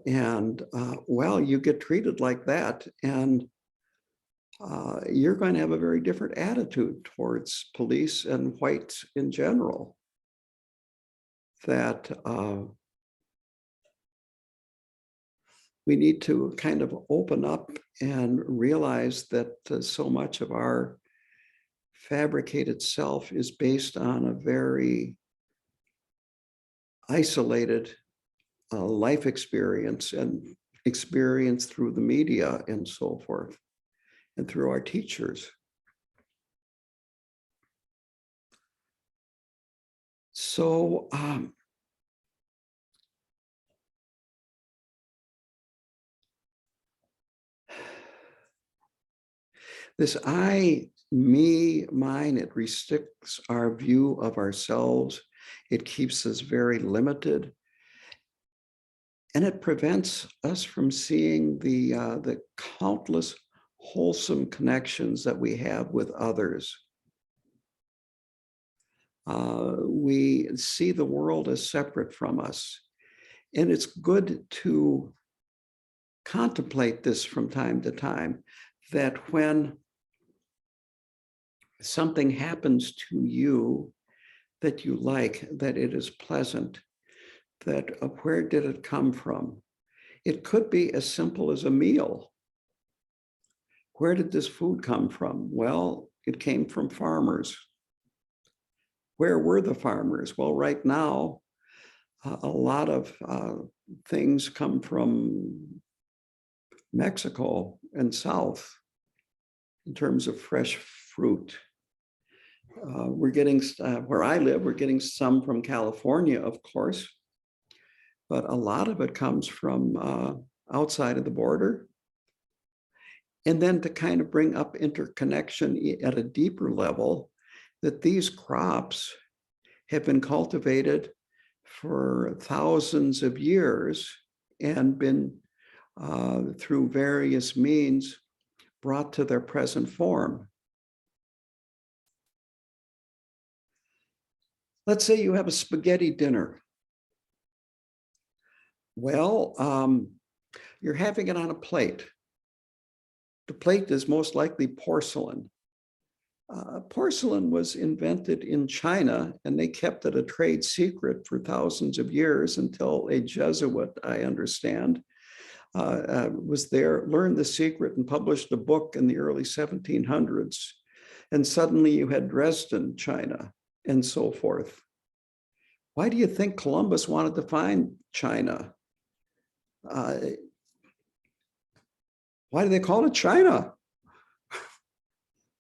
you get treated like that, and you're going to have a very different attitude towards police and whites in general. That we need to kind of open up and realize that so much of our fabricated self is based on a very isolated life experience and experience through the media and so forth, and through our teachers. So this I, me, mine, it restricts our view of ourselves. It keeps us very limited. And it prevents us from seeing the countless wholesome connections that we have with others. We see the world as separate from us. And it's good to contemplate this from time to time, that when something happens to you that you like, that it is pleasant, that where did it come from? It could be as simple as a meal. Where did this food come from? Well, it came from farmers. Where were the farmers? Well, right now, a lot of things come from Mexico and South in terms of fresh fruit. We're getting, where I live, we're getting some from California, of course, but a lot of it comes from outside of the border. And then to kind of bring up interconnection at a deeper level, that these crops have been cultivated for thousands of years and been, through various means, brought to their present form. Let's say you have a spaghetti dinner. Well, you're having it on a plate. The plate is most likely porcelain. Porcelain was invented in China, and they kept it a trade secret for thousands of years until a Jesuit, I understand, was there, learned the secret, and published a book in the early 1700s. And suddenly you had Dresden, China, and so forth. Why do you think Columbus wanted to find China? Why do they call it China?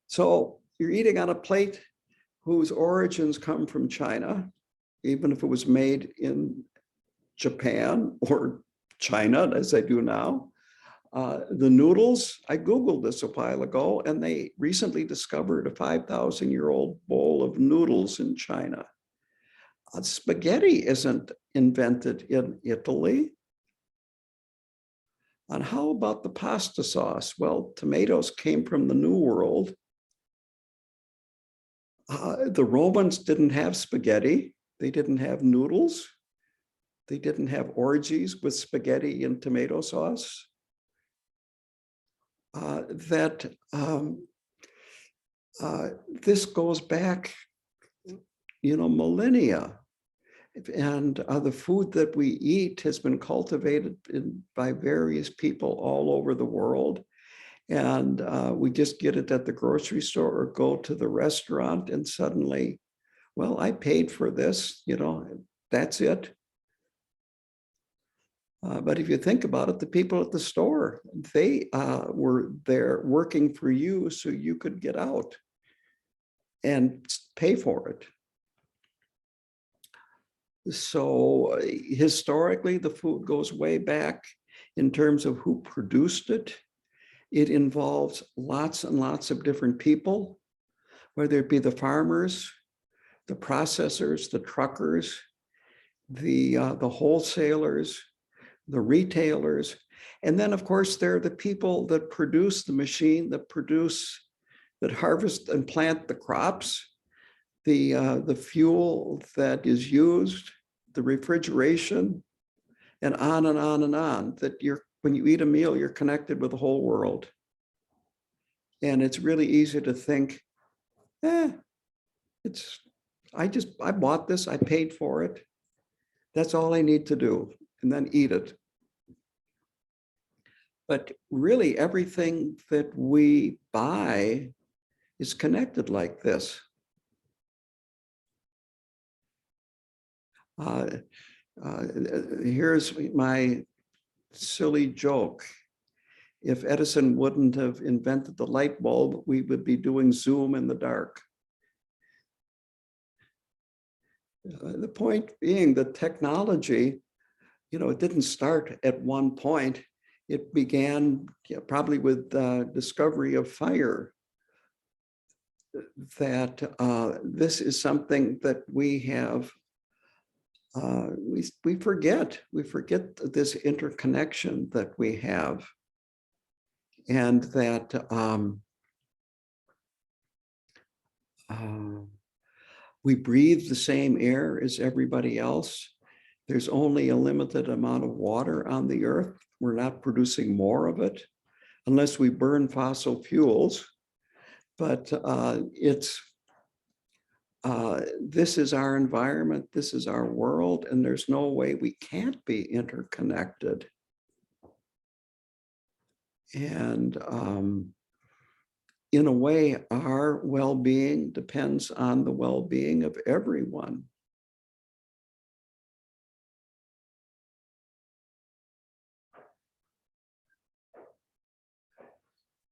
So you're eating on a plate whose origins come from China, even if it was made in Japan or China, as they do now. The noodles, I Googled this a while ago, and they recently discovered a 5,000-year-old bowl of noodles in China. Spaghetti isn't invented in Italy. And how about the pasta sauce? Well, tomatoes came from the New World. The Romans didn't have spaghetti. They didn't have noodles. They didn't have orgies with spaghetti and tomato sauce. This goes back, millennia. And the food that we eat has been cultivated by various people all over the world. And we just get it at the grocery store or go to the restaurant and suddenly, well, I paid for this, that's it. But if you think about it, the people at the store, they were there working for you so you could get out and pay for it. So historically, the food goes way back in terms of who produced it. It involves lots and lots of different people, whether it be the farmers, the processors, the truckers, the wholesalers, the retailers. And then, of course, there are the people that produce the machine, that harvest and plant the crops, the fuel that is used, the refrigeration, and on and on and on. That when you eat a meal, you're connected with the whole world. And it's really easy to think, I bought this, I paid for it. That's all I need to do, and then eat it. But really, everything that we buy is connected like this. Here's my silly joke. If Edison wouldn't have invented the light bulb, we would be doing Zoom in the dark. The point being that technology, it didn't start at one point. It began probably with the discovery of fire. That this is something that we have. We forget this interconnection that we have, and that we breathe the same air as everybody else. There's only a limited amount of water on the earth. We're not producing more of it unless we burn fossil fuels. But this is our environment, this is our world, and there's no way we can't be interconnected. And in a way, our well-being depends on the well-being of everyone.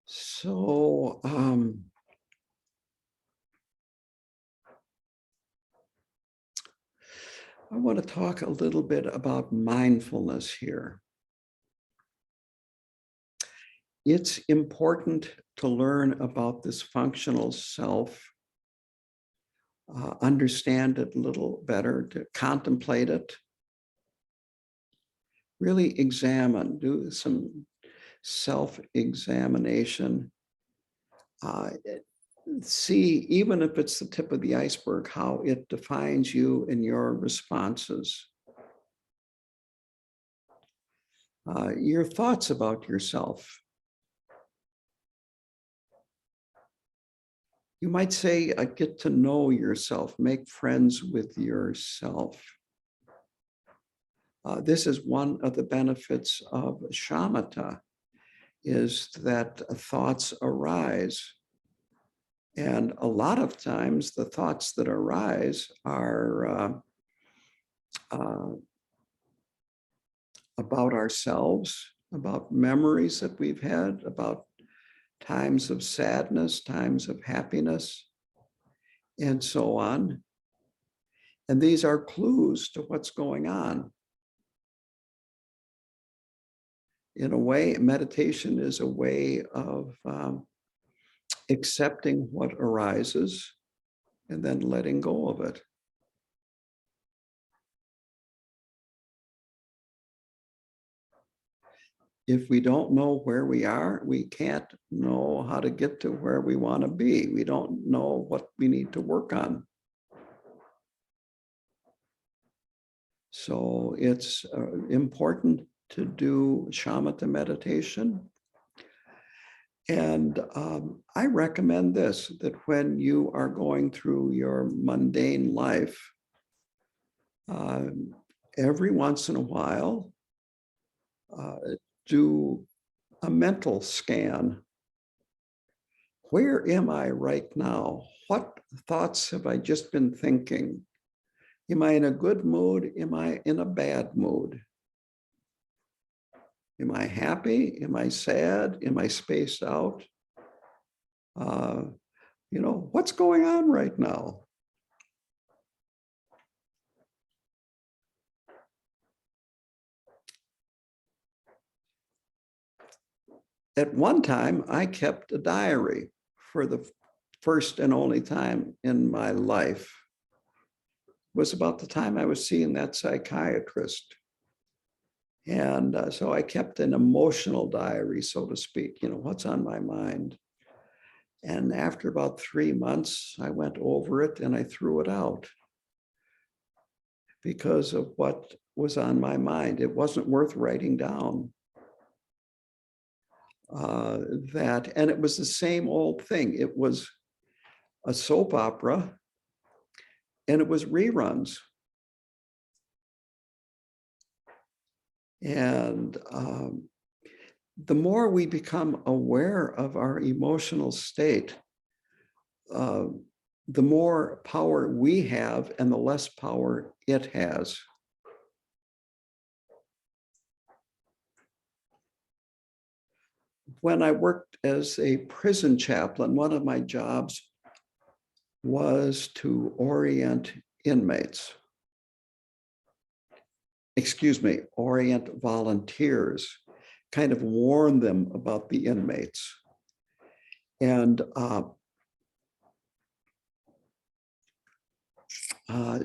So, I want to talk a little bit about mindfulness here. It's important to learn about this functional self, understand it a little better, to contemplate it, really examine, do some self-examination, see, even if it's the tip of the iceberg, how it defines you and your responses. Your thoughts about yourself. You might say, get to know yourself, make friends with yourself. This is one of the benefits of shamatha, is that thoughts arise. And a lot of times the thoughts that arise are about ourselves, about memories that we've had, about times of sadness, times of happiness, and so on. And these are clues to what's going on. in a way, meditation is a way of accepting what arises and then letting go of it. If we don't know where we are, we can't know how to get to where we want to be. We don't know what we need to work on. So it's important to do shamatha meditation. And I recommend this, that when you are going through your mundane life, every once in a while, do a mental scan. Where am I right now? What thoughts have I just been thinking? Am I in a good mood? Am I in a bad mood? Am I happy? Am I sad? Am I spaced out? What's going on right now? At one time, I kept a diary for the first and only time in my life. It was about the time I was seeing that psychiatrist. And so I kept an emotional diary, so to speak, what's on my mind. And after about 3 months, I went over it and I threw it out because of what was on my mind. It wasn't worth writing down. And it was the same old thing. It was a soap opera and it was reruns. And the more we become aware of our emotional state, the more power we have and the less power it has. When I worked as a prison chaplain, one of my jobs was to orient inmates. Orient volunteers, kind of warn them about the inmates. And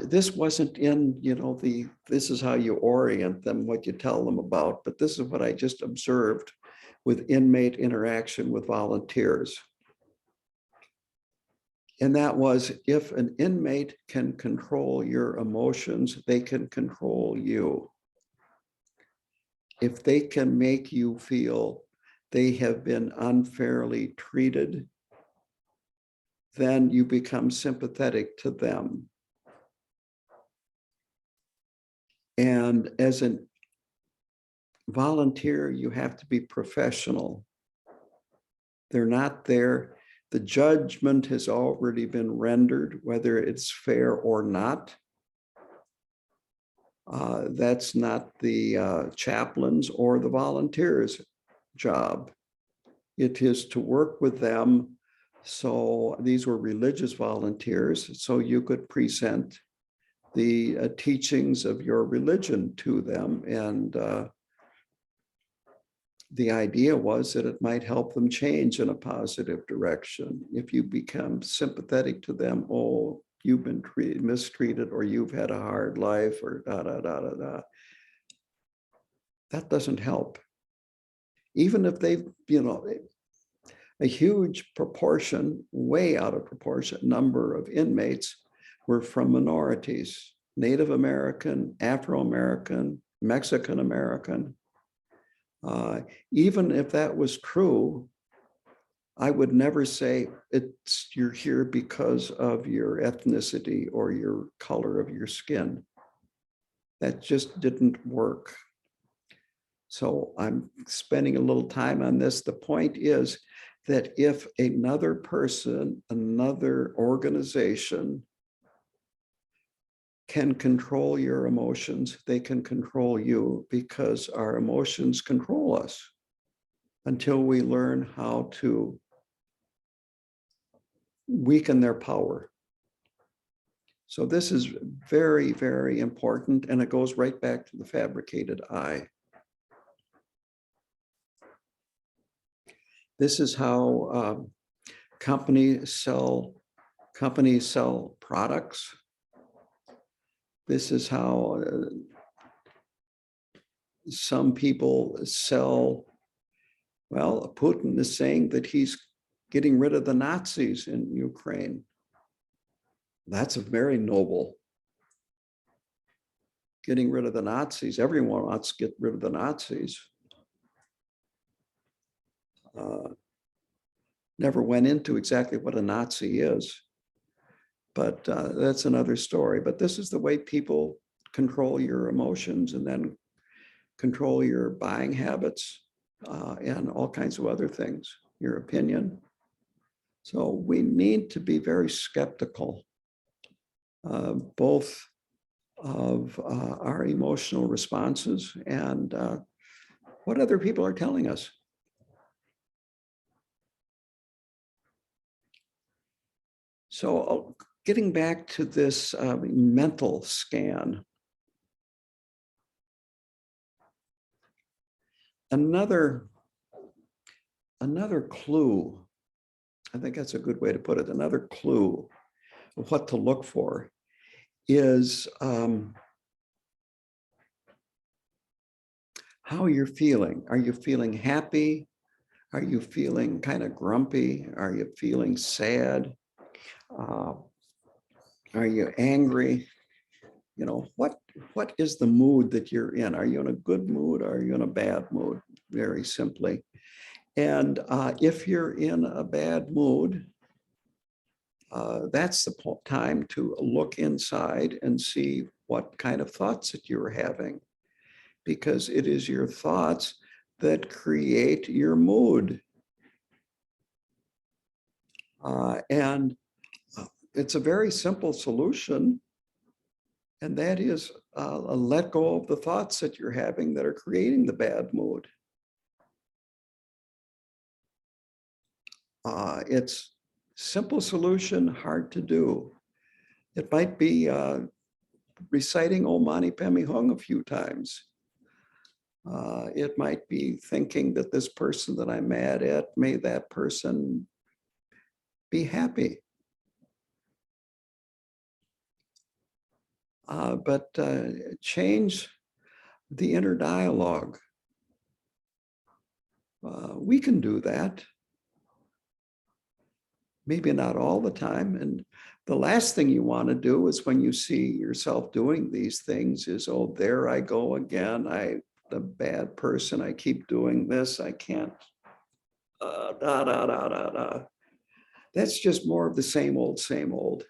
this wasn't in, this is how you orient them, what you tell them about, but this is what I just observed with inmate interaction with volunteers. And that was, if an inmate can control your emotions, they can control you. If they can make you feel they have been unfairly treated, then you become sympathetic to them. And as a volunteer, you have to be professional. They're not there. The judgment has already been rendered, whether it's fair or not. That's not the chaplain's or the volunteer's job. It is to work with them. So these were religious volunteers, so you could present the teachings of your religion to them. And the idea was that it might help them change in a positive direction. If you become sympathetic to them, oh, you've been mistreated, or you've had a hard life, or da. That doesn't help. Even if they've, a huge proportion, way out of proportion, number of inmates were from minorities, Native American, Afro-American, Mexican-American. Even if that was true, I would never say you're here because of your ethnicity or your color of your skin. That just didn't work. So I'm spending a little time on this. The point is that if another person, another organization can control your emotions, they can control you, because our emotions control us until we learn how to weaken their power. So this is very, very important, and it goes right back to the fabricated eye. This is how companies sell products. This is how some people sell. Well, Putin is saying that he's getting rid of the Nazis in Ukraine. That's a very noble. Getting rid of the Nazis. Everyone wants to get rid of the Nazis. Never went into exactly what a Nazi is, but that's another story. But this is the way people control your emotions and then control your buying habits and all kinds of other things, your opinion. So we need to be very skeptical, both of our emotional responses and what other people are telling us. So getting back to this mental scan, another clue, I think that's a good way to put it, another clue of what to look for is how you're feeling. Are you feeling happy? Are you feeling kind of grumpy? Are you feeling sad? Are you angry? You know, what is the mood that you're in? Are you in a good mood? Or are you in a bad mood? Very simply. And if you're in a bad mood, that's the time to look inside and see what kind of thoughts that you're having, because it is your thoughts that create your mood. And it's a very simple solution, and that is let go of the thoughts that you're having that are creating the bad mood. It's simple solution, hard to do. It might be reciting Om Mani Padme Hum a few times. It might be thinking that this person that I'm mad at, may that person be happy. But change the inner dialogue. We can do that. Maybe not all the time. And the last thing you want to do is when you see yourself doing these things is, oh, there I go again. The bad person, I keep doing this. I can't. That's just more of the same old, same old.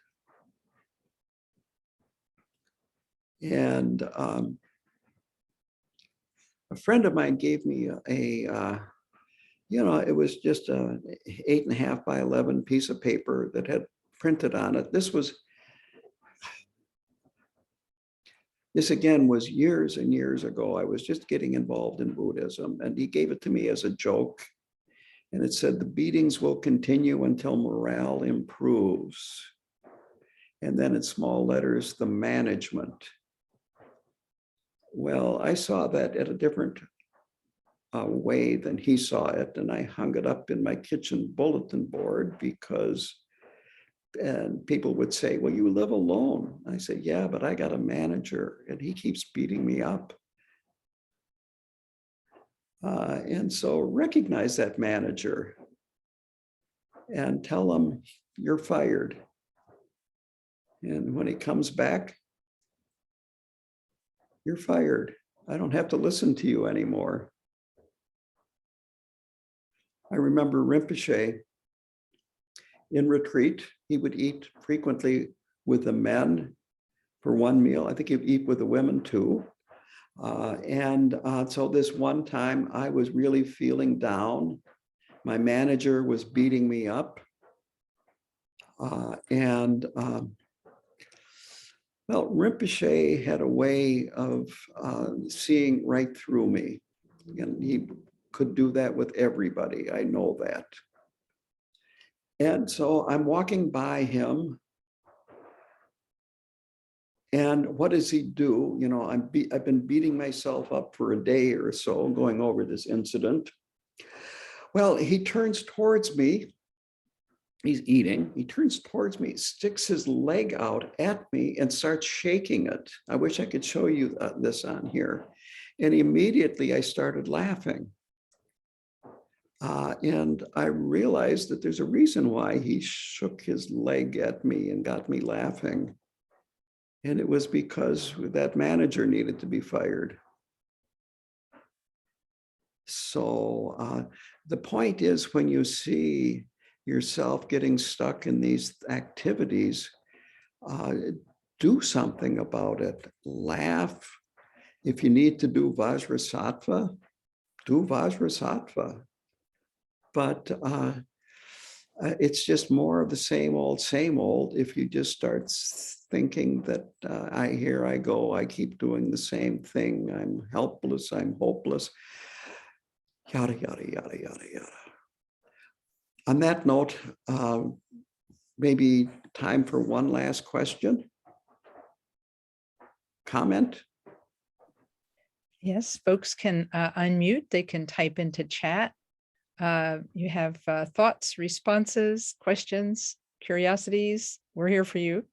And a friend of mine gave me it was just a 8.5 by 11 piece of paper that had printed on it. This again was years and years ago. I was just getting involved in Buddhism, and he gave it to me as a joke. And it said, the beatings will continue until morale improves. And then in small letters, the management. Well, I saw that at a different way than he saw it. And I hung it up in my kitchen bulletin board and people would say, well, you live alone. I said, yeah, but I got a manager and he keeps beating me up. And so recognize that manager and tell him you're fired. And when he comes back, you're fired. I don't have to listen to you anymore. I remember Rinpoche in retreat. He would eat frequently with the men for one meal. I think he'd eat with the women too. So this one time I was really feeling down. My manager was beating me up. Well, Rinpoche had a way of seeing right through me. And he could do that with everybody. I know that. And so I'm walking by him. And what does he do? You know, I've been beating myself up for a day or so going over this incident. Well, he turns towards me. He's eating. He turns towards me, sticks his leg out at me and starts shaking it. I wish I could show you this on here. And immediately I started laughing. And I realized that there's a reason why he shook his leg at me and got me laughing. And it was because that manager needed to be fired. So the point is, when you see yourself getting stuck in these activities, do something about it. Laugh. If you need to do Vajrasattva, do Vajrasattva. But it's just more of the same old if you just start thinking that here I go, I keep doing the same thing, I'm helpless, I'm hopeless, yada, yada, yada, yada, yada. On that note, maybe time for one last question. Comment?
Yes, folks can unmute. They can type into chat. You have thoughts, responses, questions, curiosities. We're here for you.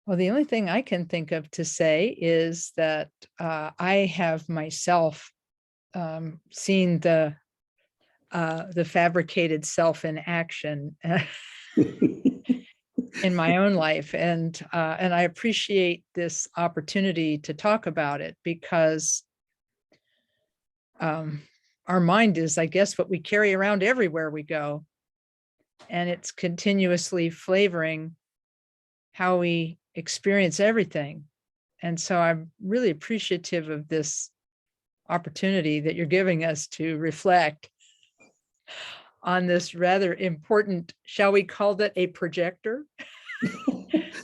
Well, the only thing I can think of to say is that I have myself seen the fabricated self in action in my own life, and I appreciate this opportunity to talk about it, because our mind is, I guess, what we carry around everywhere we go, and it's continuously flavoring how we experience everything. And so I'm really appreciative of this opportunity that you're giving us to reflect on this rather important, shall we call it a projector?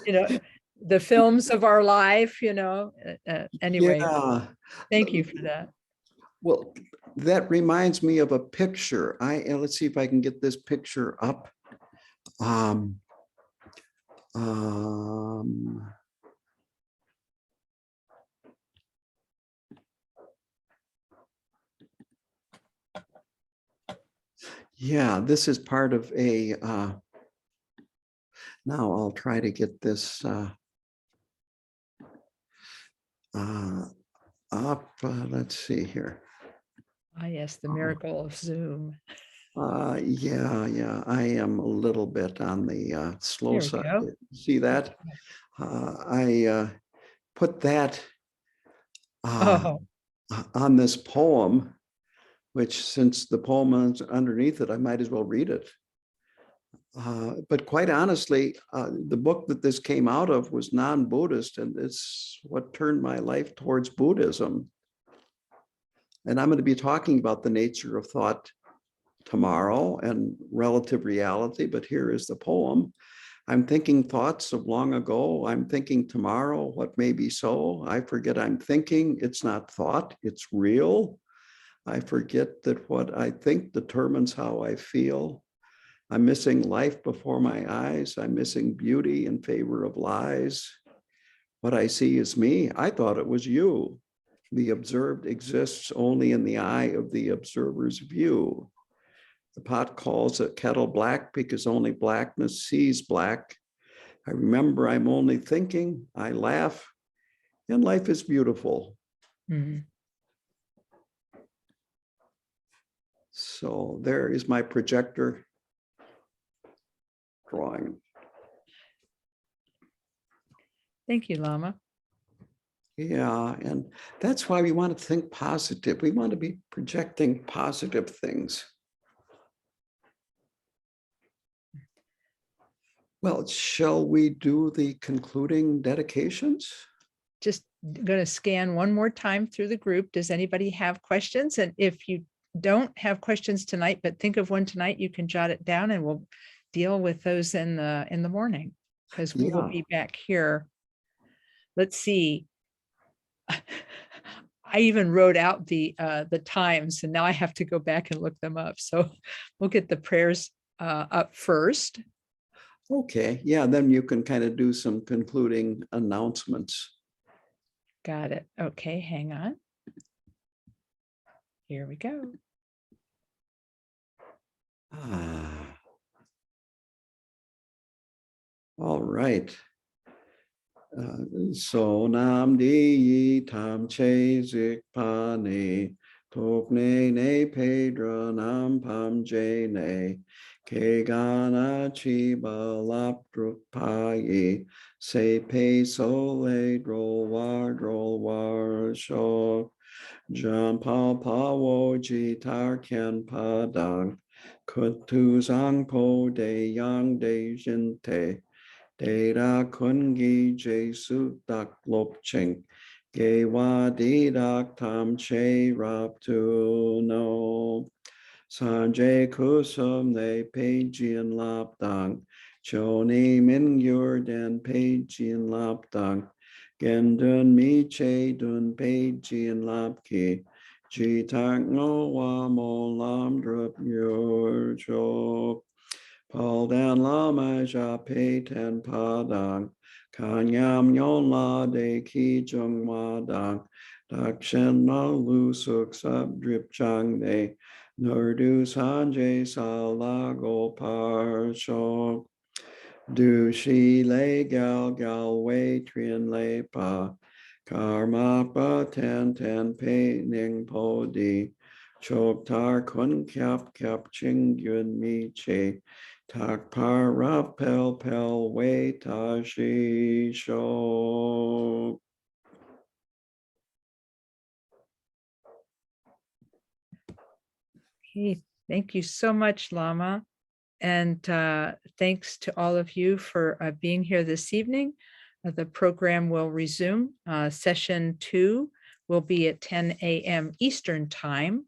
The films of our life, anyway.
Yeah.
Thank you for that.
Well, that reminds me of a picture. Let's see if I can get this picture up. Yeah, this is part of a, now I'll try to get this up. Let's see here.
Ah, yes, the miracle of Zoom.
Yeah, I am a little bit on the slow side. See that? I put that on this poem, which, since the poem is underneath it, I might as well read it. But quite honestly, the book that this came out of was non-Buddhist, and it's what turned my life towards Buddhism. And I'm going to be talking about the nature of thought tomorrow and relative reality, but here is the poem. I'm thinking thoughts of long ago. I'm thinking tomorrow what may be so. I forget I'm thinking. It's not thought, it's real. I forget that what I think determines how I feel. I'm missing life before my eyes. I'm missing beauty in favor of lies. What I see is me. I thought it was you. The observed exists only in the eye of the observer's view. The pot calls a kettle black because only blackness sees black. I remember I'm only thinking. I laugh, and life is beautiful. Mm-hmm. So there is my projector drawing.
Thank you, Lama.
Yeah, and that's why we want to think positive. We want to be projecting positive things. Well, shall we do the concluding dedications?
Just going to scan one more time through the group. Does anybody have questions? And if you don't have questions tonight, but think of one tonight, you can jot it down and we'll deal with those in the morning, because we will be back here. Let's see. I even wrote out the times, and now I have to go back and look them up. So we'll get the prayers up first.
Okay, yeah, then you can kind of do some concluding announcements.
Got it. Okay, hang on. Here we go.
All right. So nam di yi tam che zik pa ni tok ne pedra nam pam je ne ke gana chi ba lap druk pa yi se pe so le drol war sho jam pa pa wo ji tar ken pa dang kut tu zang po de yang de jin te de ra kun gi je su dak lop ching ge wa di dak tam che rap tu no sanjay kusum ne pe jin lap dang choni min yur den pe jin lap dang gen dun mi che dun pe jin lap ki ji tak no wa mo lam drup yur chok Paul Dan Lama Ja Pe Ten Padang Kanyam Yon La De Ki Jung Ma Dang Dak Shen Ma Lu Suk Sub Drip Chang De Nurdu Sanjay Sa La Go Par Shok Du Shi Le Gal Gal Wei Trian Le Pa Karma Pa Ten Ten Pe Ning Po Di Chok Tar Kun Kyap Kyap Ching Yun Mi Che Tak para pel pel wei ta shi sho.
Okay, thank you so much, Lama. And thanks to all of you for being here this evening. The program will resume. Session 2 will be at 10 a.m. Eastern time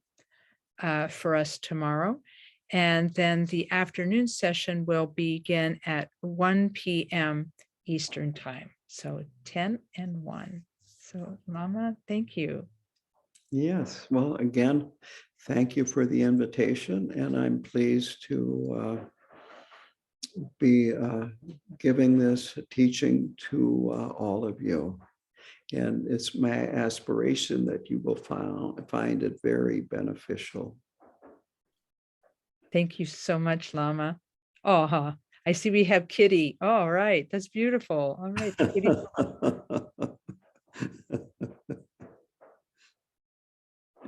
for us tomorrow. And then the afternoon session will begin at 1 p.m. Eastern time. So 10 and 1. So Lama, thank you.
Yes, well, again, thank you for the invitation, and I'm pleased to be giving this teaching to all of you. And it's my aspiration that you will find it very beneficial.
Thank you so much, Lama. Oh, I see we have Kitty. All right, that's beautiful. All right, Kitty.